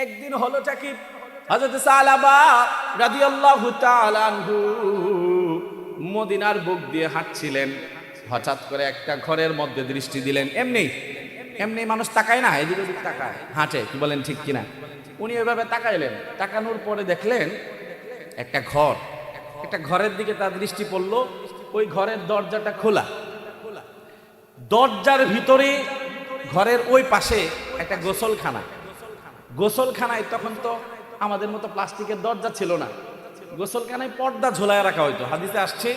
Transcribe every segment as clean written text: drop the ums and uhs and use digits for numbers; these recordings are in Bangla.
একদিন হলোটা কি, হযরত সালাবা রাদিয়াল্লাহু তাআলা আনহু মদিনার বুক দিয়ে হাঁটছিলেন। হঠাৎ করে একটা ঘরের মধ্যে দৃষ্টি দিলেন। এমনি এমনি মানুষ তাকায় না, এদিক ওদিক তাকায়, হাঁটে, কি বলেন ঠিক কিনা? উনি ওইভাবে তাকাইলেন। তাকানোর পরে দেখলেন একটা ঘর, একটা ঘরের দিকে তার দৃষ্টি পড়লো। ওই ঘরের দরজাটা খোলা। দরজার ভিতরে ঘরের ওই পাশে একটা গোসলখানা। গোসলখানায় তখন তো আমাদের মতো প্লাস্টিকের দরজা ছিল না, গোসলখানায় পর্দা ঝোলায় রাখা হইতো। হাদিসে আসছে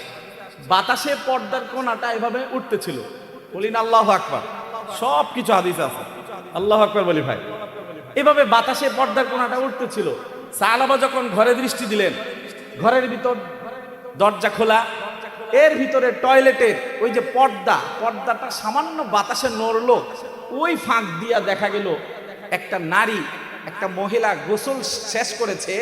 বাতাসে পর্দার কোণাটা এভাবে উঠতেছিল। বলিন আল্লাহু আকবার। সব কিছু হাদিসে আছে, আল্লাহু আকবার বলি ভাই। এভাবে বাতাসে পর্দার কোণাটা উঠতেছিল। সাহাবা যখন ঘরে দৃষ্টি দিলেন, ঘরের ভিতর দরজা খোলা, এর ভিতরে টয়লেটের ওই যে পর্দাটা সামান্য বাতাসে নড়লো, ওই ফাঁক দিয়া দেখা গেল একটা নারী, একটা মহিলা গোসল শেষ করেছে,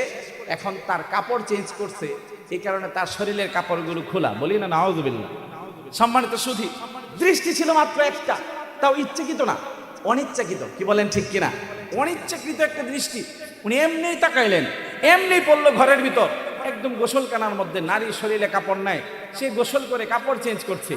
এখন তার কাপড় চেঞ্জ করছে, এই কারণে তার শরীরের কাপড়গুলো খোলা। বলি না নাউযুবিল্লাহ। সম্মানিত সুধী, দৃষ্টি ছিল মাত্র একটা, তাও ইচ্ছাকৃত না, অনিচ্ছাকৃত, কি বলেন ঠিক কিনা? অনিচ্ছাকৃত একটা দৃষ্টি। উনি এমনি তাকাইলেন, এমনি পড়লো ঘরের ভিতর, একদম গোসলখানার মধ্যে নারী শরীরে কাপড় নাই, সে গোসল করে কাপড় চেঞ্জ করছে।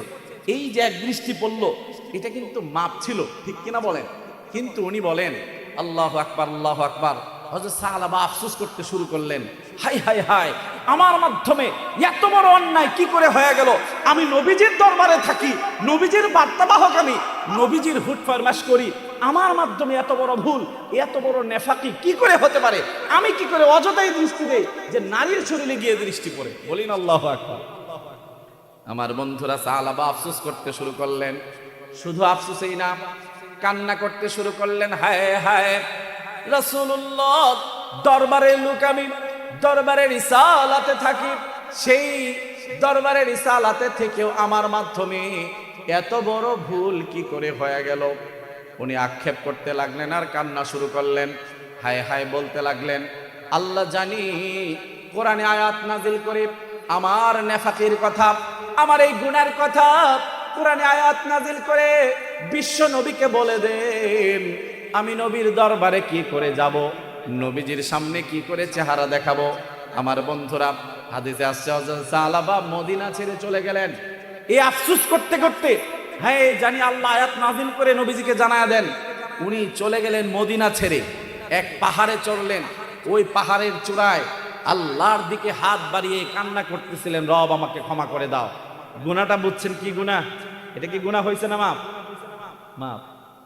এই যে এক দৃষ্টি পড়লো, এটা কিন্তু মাপ ছিল, ঠিক কিনা বলেন? কিন্তু উনি বলেন আল্লাহু আকবার, আল্লাহু আকবার। হযরত সাহাবা আফসোস করতে শুরু করলেন, হাই হাই হাই, আমার মাধ্যমে এত বড় অন্যায় কি করে হয়ে গেল? আমি নবীজির দরবারে থাকি, নবীজির বার্তাবাহক, আমি নবীজির হুট ফরমাশ করি, আমার মাধ্যমে এত বড় ভুল, এত বড় নেফাকি কি করে হতে পারে? আমি কি করে অযথাই দৃষ্টি দেই যে নারীর শরীরে গিয়ে দৃষ্টি পড়ে? বলিন আল্লাহু আকবার। আমার বন্ধুরা সাহাবা আফসোস করতে শুরু করলেন। শুধু আফসোসই না, কান্না করতে শুরু করলেন, হায় হায় রাসূলুল্লাহ, দরবারের লোক আমি, দরবারের রিসালাতে থাকি, সেই দরবারের রিসালাতে থেকেও আমার মাধ্যমে এত বড় ভুল কি করে হয়ে গেল? উনি আক্ষেপ করতে লাগলেন আর কান্না শুরু করলেন, হায় হায় বলতে লাগলেন, আল্লাহ জানি কোরআনে আয়াত নাজিল করে আমার নেফাকির কথা, আমার এই গুনার কথা কোরআনে আয়াত নাজিল করে বিশ্ব নবীকে বলে দেন, আমি নবীর দরবারে কি করে যাব, নবীজির সামনে কি করে চেহারা দেখাবো? আমার বন্ধুরা, হাদিসে আসছে হযরত সাহাবা মদিনা ছেড়ে চলে গেলেন। এই আফসোস করতে করতে, হ্যাঁ জানি আল্লাহ আয়াত নাজিল করে নবীজিকে জানায়া দেন, উনি চলে গেলেন মদিনা ছেড়ে, এক পাহাড়ে চড়লেন। ওই পাহাড়ের চূড়ায় আল্লাহর দিকে হাত বাড়িয়ে কান্না করতেছিলেন, রব আমাকে ক্ষমা করে দাও। গুনাহটা বুঝছেন কি গুনাহ? এটা কি গুনাহ হয়েছে না মাপ? মাপ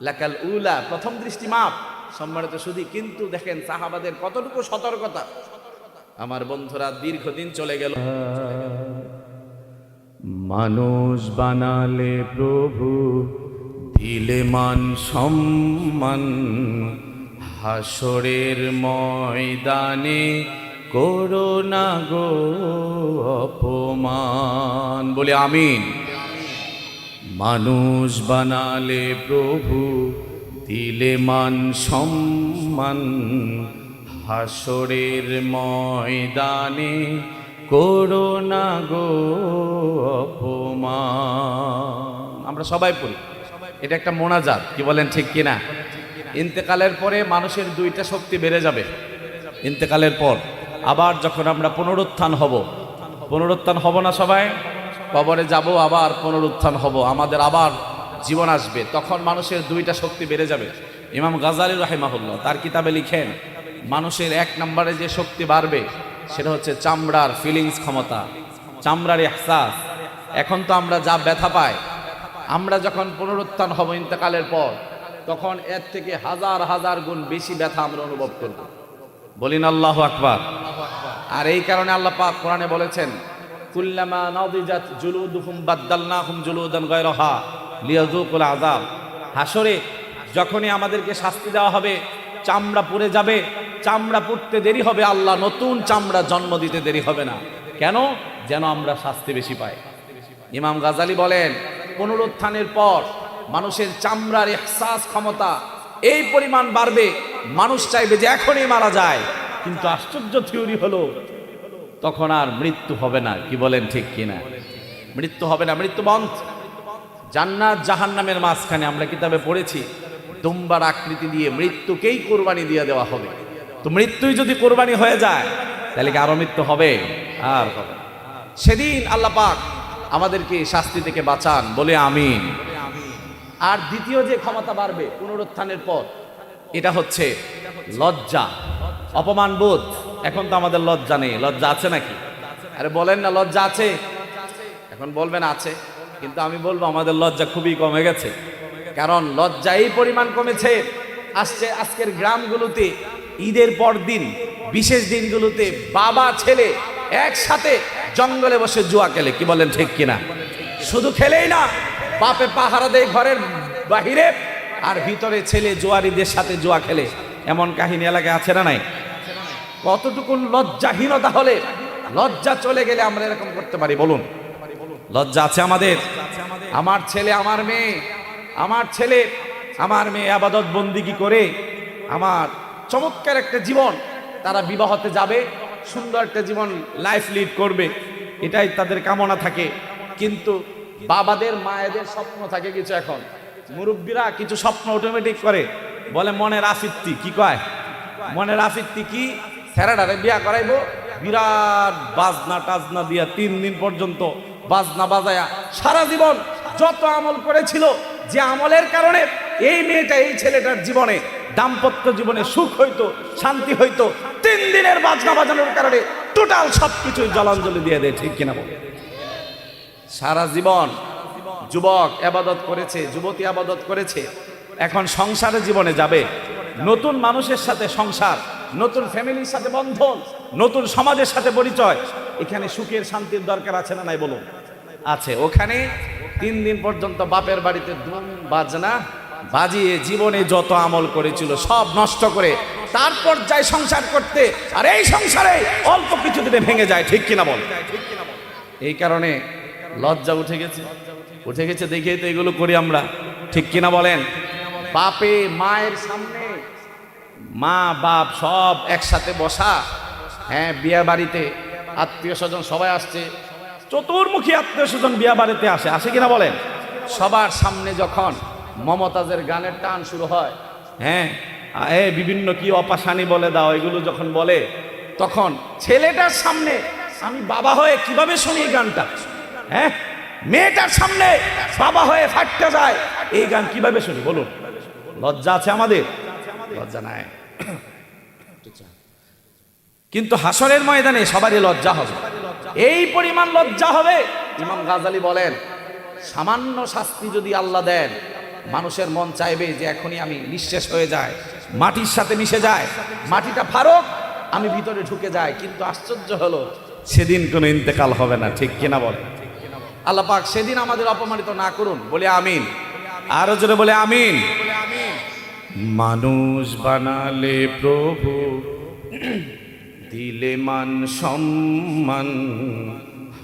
লাকাল উলা, প্রথম দৃষ্টি মাপ। সম্মানিত সুধী, কিন্তু দেখেন সাহাবাদের কতটুকু সতর্কতা। আমার বন্ধুরা, দীর্ঘদিন চলে গেল। মানুষ বানালে প্রভু, দিলে মান সম্মান, হাসরের ময়দানে করো না গো অপমান। বলে আমিন। মানুষ বানালে প্রভু, দিলে মান সম্মান, হাসরের ময়দানে করো না গো অপমান। আমরা সবাই পড়ি, এটা একটা মোনাজাত, কি বলেন ঠিক কিনা? ইন্তেকালের পরে মানুষের দুইটা শক্তি বেড়ে যাবে। ইন্তেকালের পর আবার যখন আমরা পুনরুত্থান হব না সবাই? কবরে যাব, আবার পুনরুত্থান হব, আমাদের আবার জীবন আসবে, তখন মানুষের দুইটা শক্তি বেড়ে যাবে। ইমাম গাজালি রাহিমাহুল্লাহ তার কিতাবে লিখেন, মানুষের এক নম্বরে যে শক্তি বাড়বে সেটা হচ্ছে চামড়ার ফিলিংস ক্ষমতা, চামড়ার ইহসাস। এখন তো আমরা যা ব্যথা পাই, আমরা যখন পুনরুত্থান হব ইন্তেকালের পর, তখন এর থেকে হাজার হাজার গুণ বেশি ব্যথা আমরা অনুভব করব। বলিন আল্লাহু আকবার। আর এই কারণে আল্লাহ পাক কোরআনে বলেছেন, কুল্লামা নাদিজাত জুলুদুহুম বাদদালনাহুম জুলুদান গায়রাহা লিয়াযুকুল আযাব। হাসরে যখনই আমাদেরকে শাস্তি দেওয়া হবে, চামড়া পুড়ে যাবে, চামড়া পুড়তে দেরি হবে, আল্লাহ নতুন চামড়া জন্ম দিতে দেরি হবে না। কেন? যেন আমরা শাস্তি বেশি পাই। ইমাম গাজালি বলেন, পুনরুত্থানের পর মানুষের চামড়ার ইহসাস ক্ষমতা এই পরিমাণ বাড়বে, মানুষ চাইবে যে এখনই মারা যায়। কিন্তু আশ্চর্য থিওরি হলো, তখন আর মৃত্যু হবে না। কি বলেন ঠিক কিনা? মৃত্যু হবে না, মৃত্যু বন্ধ। জান্নাত জাহান্নামের মাঝখানে আমরা কিতাবে পড়েছি, দুম্বার আকৃতি দিয়ে মৃত্যুকেই কোরবানি দিয়ে দেওয়া হবে। তো মৃত্যুই যদি কোরবানি হয়ে যায় তাহলে কি আরো মৃত্যু হবে? আর হবে না। সেদিন আল্লাহ পাক আমাদেরকে শাস্তি থেকে বাঁচান, বলে আমিন। আর দ্বিতীয় যে ক্ষমতা বাড়বে পুনরুত্থানের পর, এটা হচ্ছে লজ্জা, অপমান বোধ। এখন তো আমাদের লজ্জা নেই, লজ্জা আছে নাকি? আরে বলেন না, লজ্জা আছে? এখন বলবেন আছে, কিন্তু আমি বলবো আমাদের লজ্জা খুবই কমে গেছে। কারণ লজ্জা এই পরিমাণ কমেছে, আজকের গ্রামগুলোতে ঈদের পর দিন, বিশেষ দিনগুলোতে বাবা ছেলে একসাথে জঙ্গলে বসে জুয়া খেলে। কি বলেন ঠিক কিনা? শুধু খেলেই না, বাপে পাহারা দেয় ঘরের বাহিরে, আর ভিতরে ছেলে জুয়ারিদের সাথে জুয়া খেলে। এমন কাহিনী এলাকায় আছে না নাই? কতটুকু লজ্জাহীনতা হলে, লজ্জা চলে গেলে আমরা এরকম করতে পারি বলুন? লজ্জা আছে আমাদের? আমার ছেলে আমার মেয়ে, আমার ছেলে আমার মেয়ে আবাদত বন্দিগি করে আমার চমৎকার একটা জীবন, তারা বিবাহতে যাবে, সুন্দর একটা জীবন লাইফ লিড করবে, এটাই তাদের কামনা থাকে। কিন্তু বাবাদের মায়েদের স্বপ্ন থাকে কিছু। এখন মুরব্বীরা কিছু স্বপ্ন অটোমেটিক করে, বলে মনের আফিত্তি। কি কয়? মনের আফিত্তি কি? স্যারাডারে বিয়া করাইবো, বিরাট বাজনা টাজনা দিয়া 3 দিন পর্যন্ত বাজনা বাজায়া সারা জীবন যত আমল করেছিল, যে আমলের কারণে এই মেয়েটা এই ছেলেটার জীবনে দাম্পত্য জীবনে সুখ হইতো, শান্তি হইতো, 3 দিনের বাজনা বাজানোর কারণে টোটাল সবকিছুই জলাঞ্জলি দিয়ে দেয়। ঠিক কিনা বল? সারা জীবন যুবক আবাদত করেছে, যুবতী আবাদত করেছে, এখন সংসারের জীবনে যাবে, নতুন মানুষের সাথে সংসার, নতুন ফ্যামিলির সাথে বন্ধন, নতুন সমাজের সাথে পরিচয়। এখানে সুখের শান্তির দরকার আছে না নাই বলুন? আছে। ওখানে 3 দিন পর্যন্ত বাপের বাড়িতে ধুম বাজনা বাজিয়ে জীবনে যত আমল করেছিল সব নষ্ট করে তারপর যায় সংসার করতে, আর এই সংসারে অল্প কিছু দিনে ভেঙে যায়। ঠিক কিনা বল? এই কারণে লজ্জা উঠে গেছে, উঠে গেছে দেখেই তো এগুলো করি আমরা। ঠিক কিনা বলেন? বাপে মায়ের সামনে, মা বাপ সব একসাথে বসা, হ্যাঁ, বিয়া বাড়িতে আত্মীয় স্বজন সবাই আসছে, চতুর্মুখী আত্মীয় স্বজন বিয়া বাড়িতে আসে, আসে কিনা বলেন? সবার সামনে যখন মমতাজের গানের টান শুরু হয়, হ্যাঁ, বিভিন্ন কি অপাশানি বলে দাও, এগুলো যখন বলে, তখন ছেলেটার সামনে আমি বাবা হয়ে কিভাবে শুনি এই গানটা? হ্যাঁ, মেয়েটার সামনে বাবা হয়ে ফাটতে যায়, এই গান কিভাবে শুনি বলুন? লজ্জা আছে আমাদের? লজ্জা নাই। কিন্তু হাসরের ময়দানে সবারই লজ্জা হবে, এই পরিমাণ লজ্জা হবে। ইমাম গাজালি বলেন, সামান্য শাস্তি যদি আল্লাহ দেন, মানুষের মন চাইবে যে এখনই আমি নিঃশেষ হয়ে যায়, মাটির সাথে মিশে যায়, মাটিটা ফারক, আমি ভিতরে ঢুকে যাই। কিন্তু আশ্চর্য হলো, সেদিন কোনো ইন্তেকাল হবে না। ঠিক কিনা বলে? আল্লাহ পাক সেদিন আমাদের অপমানিত না করুন, বলে আমিন। আরো জোরে বলে আমিন। মানুষ বানালে প্রভু, দিলে মান সম্মান,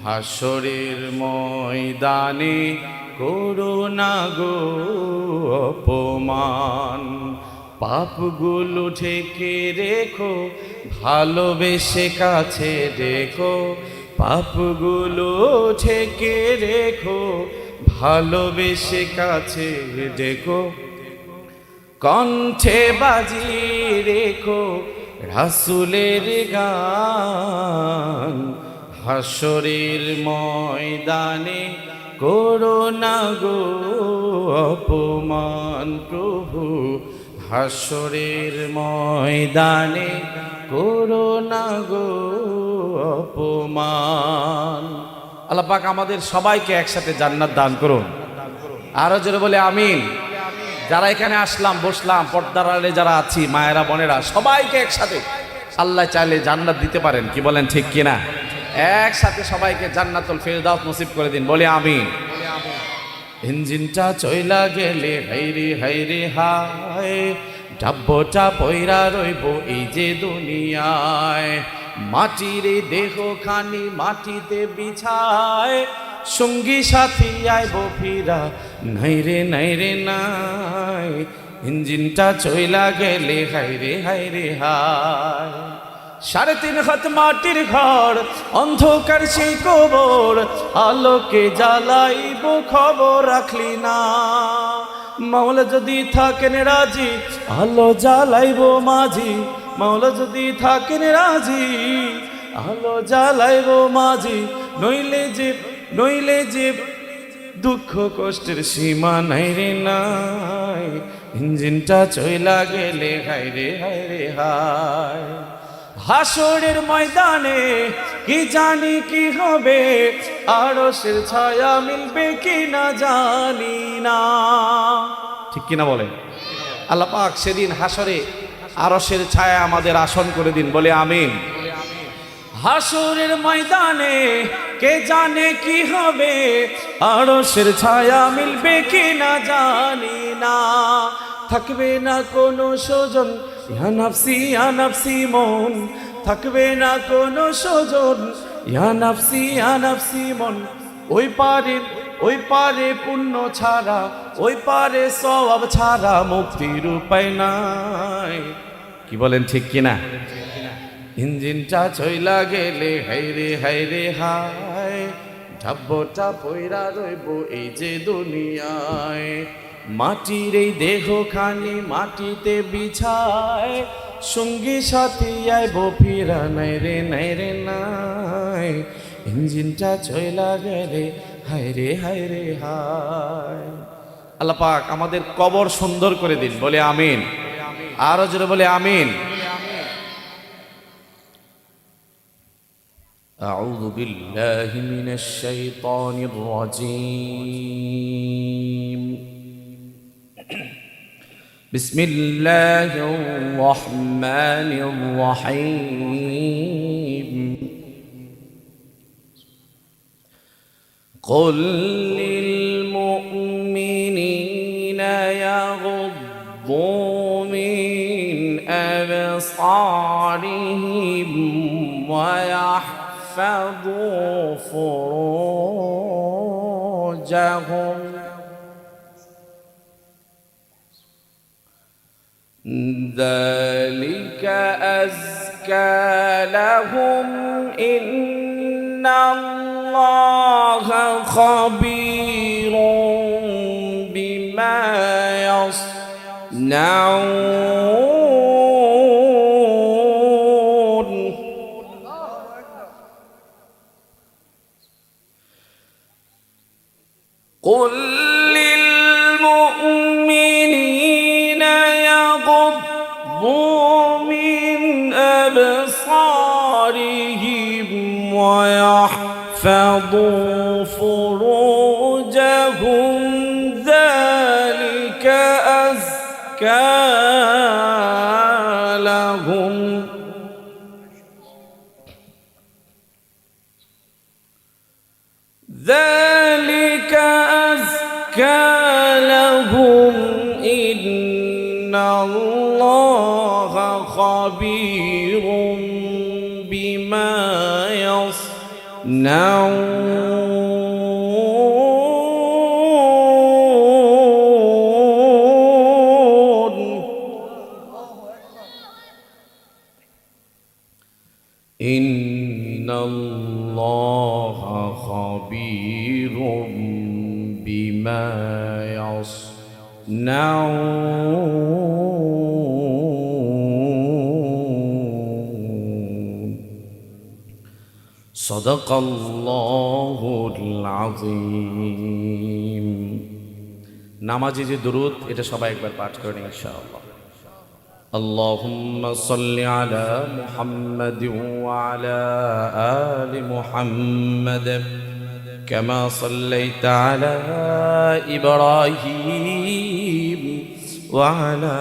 হাসরের ময়দানে করোনা গো অপমান। পাপগুলো ঢেকে রেখো, ভালোবেসে কাছে রেখো, পাপগুলো ঢেকে রেখো, ভালোবেসে কাছে রেখো, কণ্ঠে বাজিয়ে রেখো রাসূলের গান। হাসরের ময়দানে করোনা গো অপমান প্রভু, হাসরের ময়দানে করোনা গো অপমান। আল্লাহ পাক আমাদের সবাইকে একসাথে জান্নাত দান করুন। আরো জোরে বলে আমিন। যারা এখানে আসলাম, বসলাম, পর্দার আড়ালে যারা আছি, মায়েরা বোনেরা, সবাইকে একসাথে আল্লাহ চাইলে জান্নাত দিতে পারেন। কি বলেন ঠিক কিনা? একসাথে সবাইকে জান্নাতুল ফেরদাউস নসিব করে দিন, বলে আমিন। ইঞ্জিনটা চইলা গেলে হাইরে হাইরে হায়, ডাব্বটা পয়রা রইব এই যে দুনিয়ায়। মাটির দেহ খানি মাটিতে বিছায়, সঙ্গী সাথী আইব ফিরা নাইরে নাইরে নাই। ইঞ্জিনটা চইলা গেলে হাইরে হাইরে হায়। 3.5 হাত মাটির ঘর, অন্ধকার সেই কবর, আলোকে জ্বালাইব খবর রাখলি না। মাওলা যদি থাকেন রাজি, আলো জ্বালাইব মাঝি, মাওলা যদি থাকেন রাজি, আলো জ্বালাইব মাঝি, নইলে যে দুঃখ কষ্টের সীমা নাই রে নাই। ইঞ্জিনটা চইলা গেলে হায় রে হায়। হাসরের ময়দানে কি জানি কি হবে, আরশের ছায়া মিলবে কি না জানি না। ঠিক কিনা বলে? আল্লাহ পাক সেদিন হাসরে আরশের ছায়া আমাদের আসন করে দিন, বলে আমিন। হাসরের ময়দানে কে জানে কি হবে, আরশের ছায়া মিলবে কি না জানি না। থাকবে না কোনো স্বজন, ইয়া নাফসি মন, থাকবে না কোনো স্বজন, ইয়া নাফসি মন। ওই পারে পুণ্য ছাড়া, ওই পারে সওয়াব ছাড়া মুক্তির উপায় নাই। কি বলেন ঠিক কিনা? ইঞ্জিনটা চইলা গেলে হায়রে হায়, ঢাব্বটা পয়রা রইব এই যে দুনিয়ায়। মাটির এই দেহ খানি মাটিতে বিছায়, সঙ্গী সাথী আইব ফিরা নাই রে নাই। ইঞ্জিনটা চইলা গেলে হায়রে হায়। আল্লাহ পাক আমাদের কবর সুন্দর করে দিন, বলে আমিন। আরো জোরে বলে আমিন। أعوذ بالله من الشيطان الرجيم. بسم الله الرحمن الرحيم. قل للمؤمنين يغضوا من أبصارهم ويحفظوا فروجهم ذلك أزكى لهم إن الله خبير بما يصنعون. قل للمؤمنين يغضوا من أبصارهم ويحفظوا فروجهم ذلك أزكى لهم ذلك أزكى لهم إن الله خبير بما يصنعون. إن الله خبير بما يصنعون. صدق الله العظيم. নামাজে যে দুরূদ এটা সবাই একবার পাঠ করেন ইনশাআল্লাহ। اللهم صل على محمد وعلى آل محمد كما صليت على إبراهيم وعلى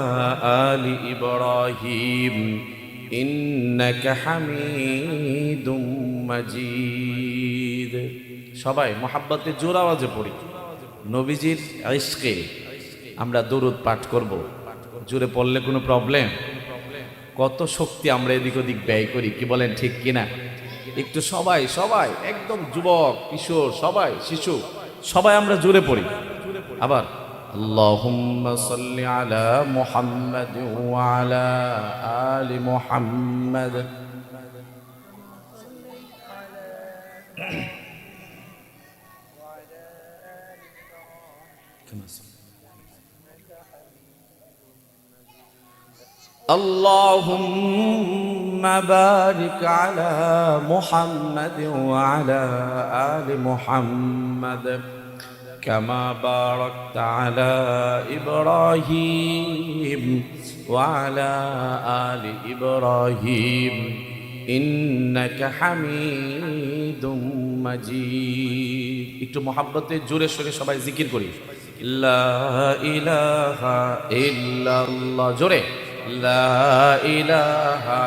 آل إبراهيم إنك حميد مجيد. সবাই মোহাব্বতে জোর আওয়াজে পড়ি, নবীজির ইশকে আমরা দরুদ পাঠ করব। জোরে পড়লে কোনো প্রবলেম? কত শক্তি আমরা এদিক ওদিক ব্যয় করি, কি বলেন ঠিক কিনা? একটু সবাই একদম যুবক কিশোর সবাই শিশু সবাই আমরা জোরে পড়ি। আবার আল্লাহুম্মা সাল্লি আলা মুহাম্মাদ ওয়া আলা আলি মুহাম্মাদ اللهم بارك على محمد وعلى آل محمد كما باركت على إبراهيم وعلى آل إبراهيم إنك حميد مجيد একটু মহাব্বতে জোরে সোরে সবাই জিকির করি লা ইলাহা ইল্লাল্লাহ জোরে লা ইলাহা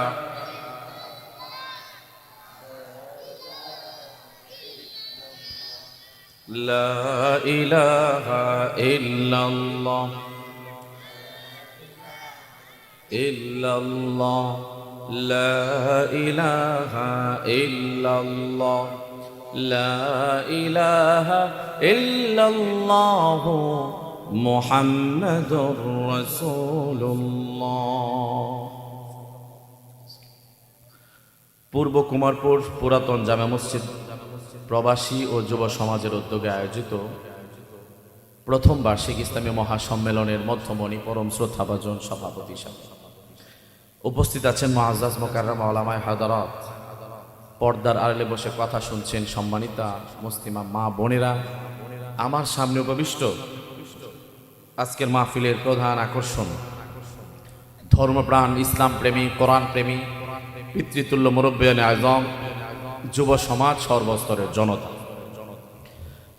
লা ইলাহা ইল্লাল্লাহ ইল্লাল্লাহ লা ইলাহা ইল্লাল্লাহ লা ইলাহা ইল্লাল্লাহ মুহাম্মাদুর রাসূলুল্লাহ। পূর্ব কুমারপুর পুরাতন জামে মসজিদ প্রবাসী ও যুব সমাজের উদ্যোগে আয়োজিত প্রথম বার্ষিক ইসলামী মহাসম্মেলনের মধ্যমণি পরম শ্রদ্ধাভাজন সভাপতি সাহেব উপস্থিত আছেন মুআজ্জাজ মুকাররম উলামায়ে হাদারাত, পর্দার আড়ালে বসে কথা শুনছেন সম্মানিতা মুসলিমা মা বোনেরা, আমার সামনে উপবিষ্ট আজকের মাহফিলের প্রধান আকর্ষণ ধর্মপ্রাণ ইসলাম প্রেমী কোরআন প্রেমী পিতৃতুল্য মুরব্বিয়ানে আজম যুব সমাজ সর্বস্তরের জনতা,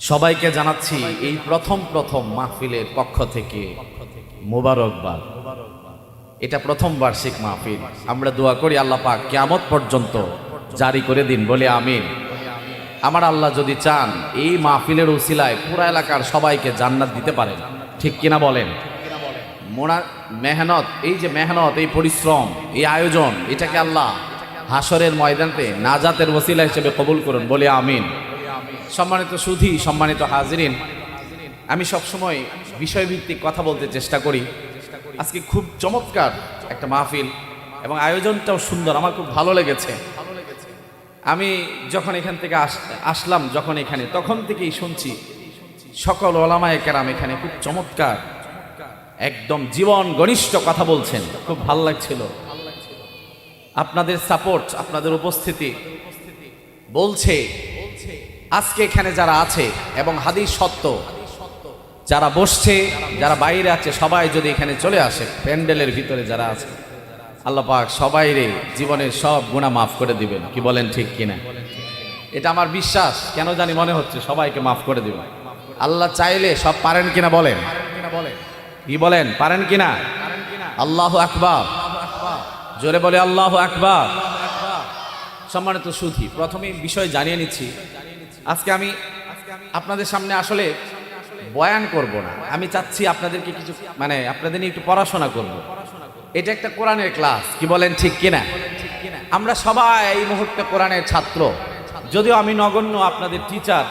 সবাইকে জানাচ্ছি এই প্রথম মাহফিলের পক্ষ থেকে মোবারকবাদ। এটা প্রথম বার্ষিক মাহফিল, আমরা দোয়া করি আল্লাহ পাক কিয়ামত পর্যন্ত জারি করে দিন, বলে আমিন। আমার আল্লাহ যদি চান এই মাহফিলের উসিলায় পুরা এলাকার সবাইকে জান্নাত দিতে পারেন, ঠিক কিনা বলেন? মেহনত, এই যে মেহনত, এই পরিশ্রম, এই আয়োজন, এটাকে আল্লাহ হাসরের ময়দানে নাজাতের ওসিলা হিসেবে কবুল করুন, বলে আমিন। সম্মানিত সুধী, সম্মানিত হাজিরিন, আমি সবসময় বিষয়ভিত্তিক কথা বলতে চেষ্টা করি। আজকে খুব চমৎকার একটা মাহফিল এবং আয়োজনটাও সুন্দর, আমার খুব ভালো লেগেছে। আমি যখন এখান থেকে আসলাম যখন এখানে, তখন থেকেই শুনছি সকল ওলামায়ে কেরাম এখানে খুব চমৎকার একদম জীবন ঘনিষ্ঠ কথা বলছেন, খুব ভালো লাগছিল। আপনাদের সাপোর্ট, আপনাদের উপস্থিতি বলছে আজকে এখানে যারা আছে এবং হাদিস সত্য যারা বসছে, যারা বাইরে আছে, সবাই যদি এখানে চলে আসে, প্যান্ডেলের ভিতরে যারা আছে, আল্লাহ পাক সবাইরে জীবনের সব গুনাহ মাফ করে দিবেন, কি বলেন ঠিক কিনা? এটা আমার বিশ্বাস, কেন জানি মনে হচ্ছে সবাইকে মাফ করে দিবেন আল্লাহ চাইলে। সব পারেন কিনা বলেন? কি বলেন, পারেন কিনা? আল্লাহু আকবার, জোরে বলে আল্লাহু আকবার। সম্মানিত সুধী, প্রথমে বিষয় জানিয়ে নিচ্ছি, আজকে আমি আপনাদের সামনে আসলে বয়ান করব না, আমি চাচ্ছি আপনাদেরকে কিছু আপনাদের নিয়ে একটু পড়াশোনা করব। এটা একটা কোরআনের ক্লাস, কি বলেন ঠিক কিনা? আমরা সবাই এই মুহূর্তে কোরআনের ছাত্র, যদিও আমি নগণ্য আপনাদের টিচার,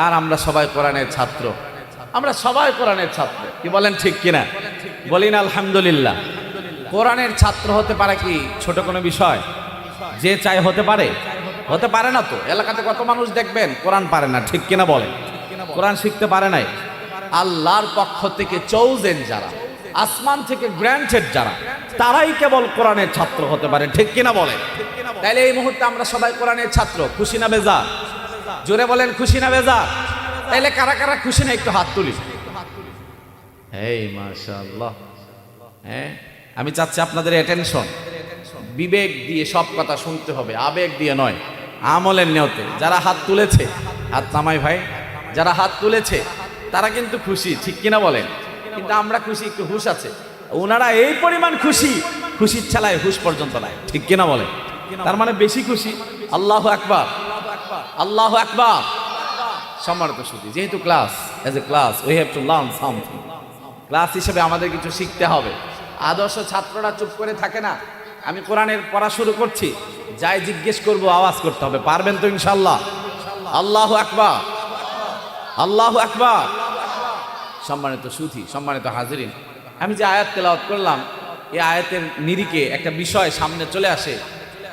আর আমরা সবাই কোরআনের ছাত্র, আমরা সবাই কোরআনের ছাত্র, কি বলেন ঠিক কিনা? বলিন আলহামদুলিল্লাহ। কোরআনের ছাত্র হতে পারে কি ছোট কোনো বিষয়? যে চাই হতে পারে? হতে পারে না তো। এলাকাতে কত মানুষ দেখবেন কোরআন পারে না, ঠিক কিনা বলেন? কোরআন শিখতে পারে নাই। আল্লাহর পক্ষ থেকে চৌজেন যারা, আসমান থেকে গ্র্যান্টেড যারা, তারাই কেবল কোরআনের ছাত্র হতে পারে, ঠিক কিনা বলেন? তাইলে এই মুহূর্তে আমরা সবাই কোরআনের ছাত্র, খুশি না বেজার? জোরে বলেন খুশি না বেজার? তাইলে কারা কারা খুশি না একটু হাত তুলি। এই মাশাআল্লাহ। হ্যাঁ, আমি চাচ্ছি আপনাদের অ্যাটেনশন, বিবেক দিয়ে সব কথা শুনতে হবে, আবেগ দিয়ে নয়, আমলের নিয়তে। যারা হাত তুলেছে হাত নামাই ভাই, যারা হাত তুলেছে তারা কিন্তু খুশি, ঠিক কিনা বলেন? কিন্তু আমরা খুশি, একটু হুশ আছে, ওনারা এই পরিমাণ খুশি, খুশির ছেলায় হুশ পর্যন্ত নাই, ঠিক কিনা বলেন? তার মানে বেশি খুশি। আল্লাহু আকবার, আল্লাহু আকবার। সম্মানিত সুধী, যেহেতু class, as a class we have to learn something. Class হিসেবে আমাদের কিছু শিখতে হবে। আদর্শ ছাত্ররা চুপ করে থাকে না। আমি কোরআনের পড়া শুরু করছি, যাই জিজ্ঞেস করব আওয়াজ করতে হবে, পারবেন তো ইনশাআল্লাহ? আল্লাহু আকবার, আল্লাহু আকবার। সম্মানিত সুধী, সম্মানিত হাজিরিন, আমি যে আয়াত তেলাওয়াত করলাম, এই আয়াতের নিরিখে একটা বিষয় সামনে চলে আসে,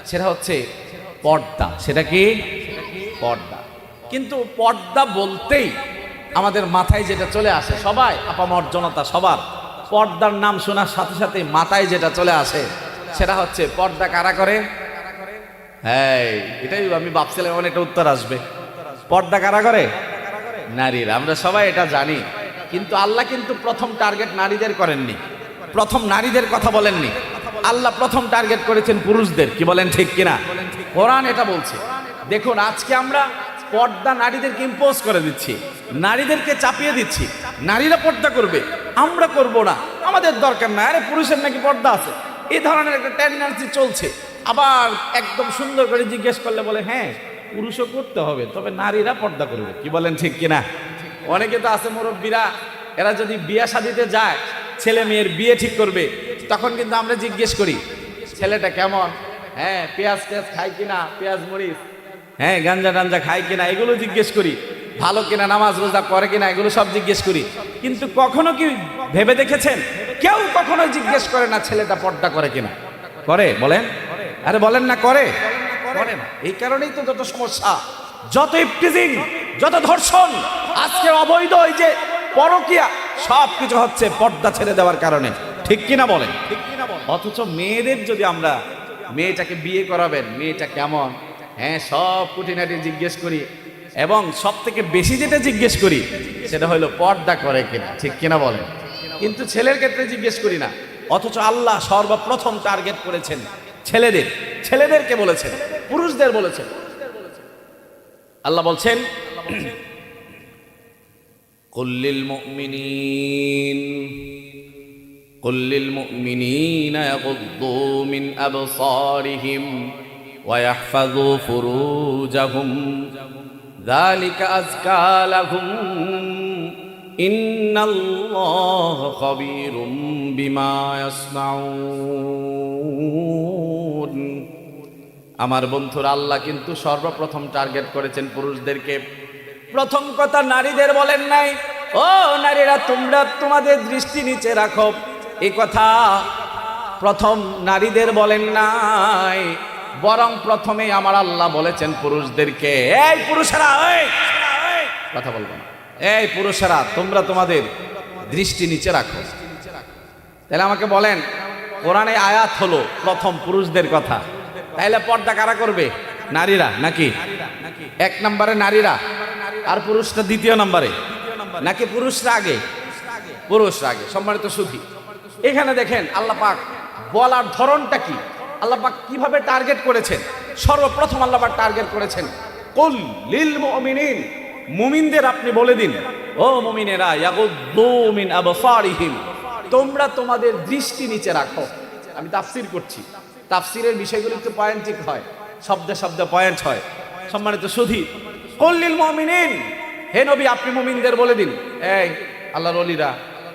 সেটা হচ্ছে পর্দা। সেটা কি? পর্দা। কিন্তু পর্দা বলতেই আমাদের মাথায় যেটা চলে আসে, সবাই আপামর জনতা সবার পর্দার নাম শোনার সাথে সাথে মাথায় যেটা চলে আসে সেটা হচ্ছে পর্দা কারা করে। হ্যাঁ, এটাই আমি ভাবছিলাম অনেকটা উত্তর আসবে। পর্দা কারা করে? নারীরা। আমরা সবাই এটা জানি, কিন্তু আল্লাহ কিন্তু প্রথম টার্গেট নারীদের করেননি, প্রথম নারীদের কথা বলেননি। আল্লাহ প্রথম টার্গেট করেছেন পুরুষদের। কি বলেন, ঠিক কিনা? কোরআন এটা বলছে। দেখুন, আজকে আমরা পর্দা নারীদেরকে ইম্পোজ করে দিচ্ছি, নারীদেরকে চাপিয়ে দিচ্ছি। নারীরা পর্দা করবে, আমরা করব না, আমাদের দরকার নাই, আরে পুরুষের নাকি পর্দা আছে, এই ধরনের একটা টেন্ডেন্সি চলছে। আবার একদম সুন্দর করে জিজ্ঞেস করলে বলে হ্যাঁ পুরুষও করতে হবে, তবে নারীরা পর্দা করবে। কি বলেন, ঠিক কিনা? অনেকে তো আছে মুরব্বীরা, এরা যদি বিয়ে শাদিতে যায়, ছেলে মেয়ের বিয়ে ঠিক করবে, তখন কিন্তু আমরা জিজ্ঞেস করি ছেলেটা কেমন, হ্যাঁ পেঁয়াজ টেয়াজ খায় কিনা, পেঁয়াজ মরিচ, হ্যাঁ গাঞ্জা টাঞ্জা খায় কিনা, এগুলো জিজ্ঞেস করি। ভালো কিনা, নামাজ রোজা করে কিনা, এগুলো সব জিজ্ঞেস করি। কিন্তু কখনো কি ভেবে দেখেছেন, কেউ কখনো জিজ্ঞেস করে না ছেলেটা পর্দা করে কিনা? করে? বলেন, আরে বলেন না, করে? করে না। এই কারণেই তো যত সমস্যা, যত ইফটিজিং, যত ধর্ষণ, আজকে অবৈধ এই যে পরকিয়া, সব কিছু হচ্ছে পর্দা ছেড়ে দেওয়ার কারণে। ঠিক কিনা বলেন? অথচ মেয়েদের যদি আমরা মেয়েটাকে বিয়ে করাবেন, মেয়েটা কেমন, হ্যাঁ সব খুঁটিনাটি জিজ্ঞেস করি, এবং সব থেকে বেশি যেটা জিজ্ঞেস করি সেটা হলো পর্দা করে কিনা। ঠিক কিনা বলেন? কিন্তু ছেলের ক্ষেত্রে জিজ্ঞেস করি না। অথচ আল্লাহ সর্বপ্রথম টার্গেট করেছেন ছেলেদের, ছেলেদেরকে বলেছেন, পুরুষদের বলেছেন। আল্লাহ বলছেন কুল্লিল মুমিনিন কুল্লিল মুমিনিনা ইয়াগুদ্দু মিন আবসারিহিম ওয়া ইয়াহফাযু ফুরুজাহুম যালিকা আযকা লাহুম ইন্নাল্লাহা খাবীরুম বিমা ইয়াসনাউন। আমার বন্ধুরা, আল্লাহ কিন্তু সর্বপ্রথম টার্গেট করেছেন পুরুষদেরকে। প্রথম কথা নারীদের বলেন নাই, ও নারীরা তোমরা তোমাদের দৃষ্টি নিচে রাখো, এই কথা প্রথম নারীদের বলেন নাই, বরং প্রথমে আমার আল্লাহ বলেছেন পুরুষদেরকে, এই পুরুষেরা, কথা বলবো না, এই পুরুষেরা তোমরা তোমাদের দৃষ্টি নিচে রাখো। তাহলে আমাকে বলেন, কোরআনে আয়াত হলো প্রথম পুরুষদের কথা, তাহলে পর্দা কারা করবে? নারীরা নাকি? এক নম্বরে নারীরা, আর পুরুষরা দ্বিতীয় নম্বরে, নাকি পুরুষরা আগে? পুরুষরা আগে। সম্মানিত সুধী, এখানে দেখেন আল্লাহ পাক বলার ধরনটা কি, আল্লাহ পাক কিভাবে টার্গেট করেছেন। সর্বপ্রথম আল্লাহ পাক টার্গেট করেছেন কুল লিল মুমিনিন, মুমিনদের আপনি বলে দিন, ও মুমিনেরা, ইয়াগুদ্দু মিন আবসারিহিম, তোমরা তোমাদের দৃষ্টি নিচে রাখো। আমি তাফসীর করছি, তাফসীরের বিষয়গুলো একটু পয়েন্টিক হয়, শব্দে শব্দে পয়েন্ট হয়। সম্মানিত সুধী, কুল লিল মুমিনিন, হে নবী আপনি মুমিনদের বলে দিন, এই আল্লাহর ওলিরা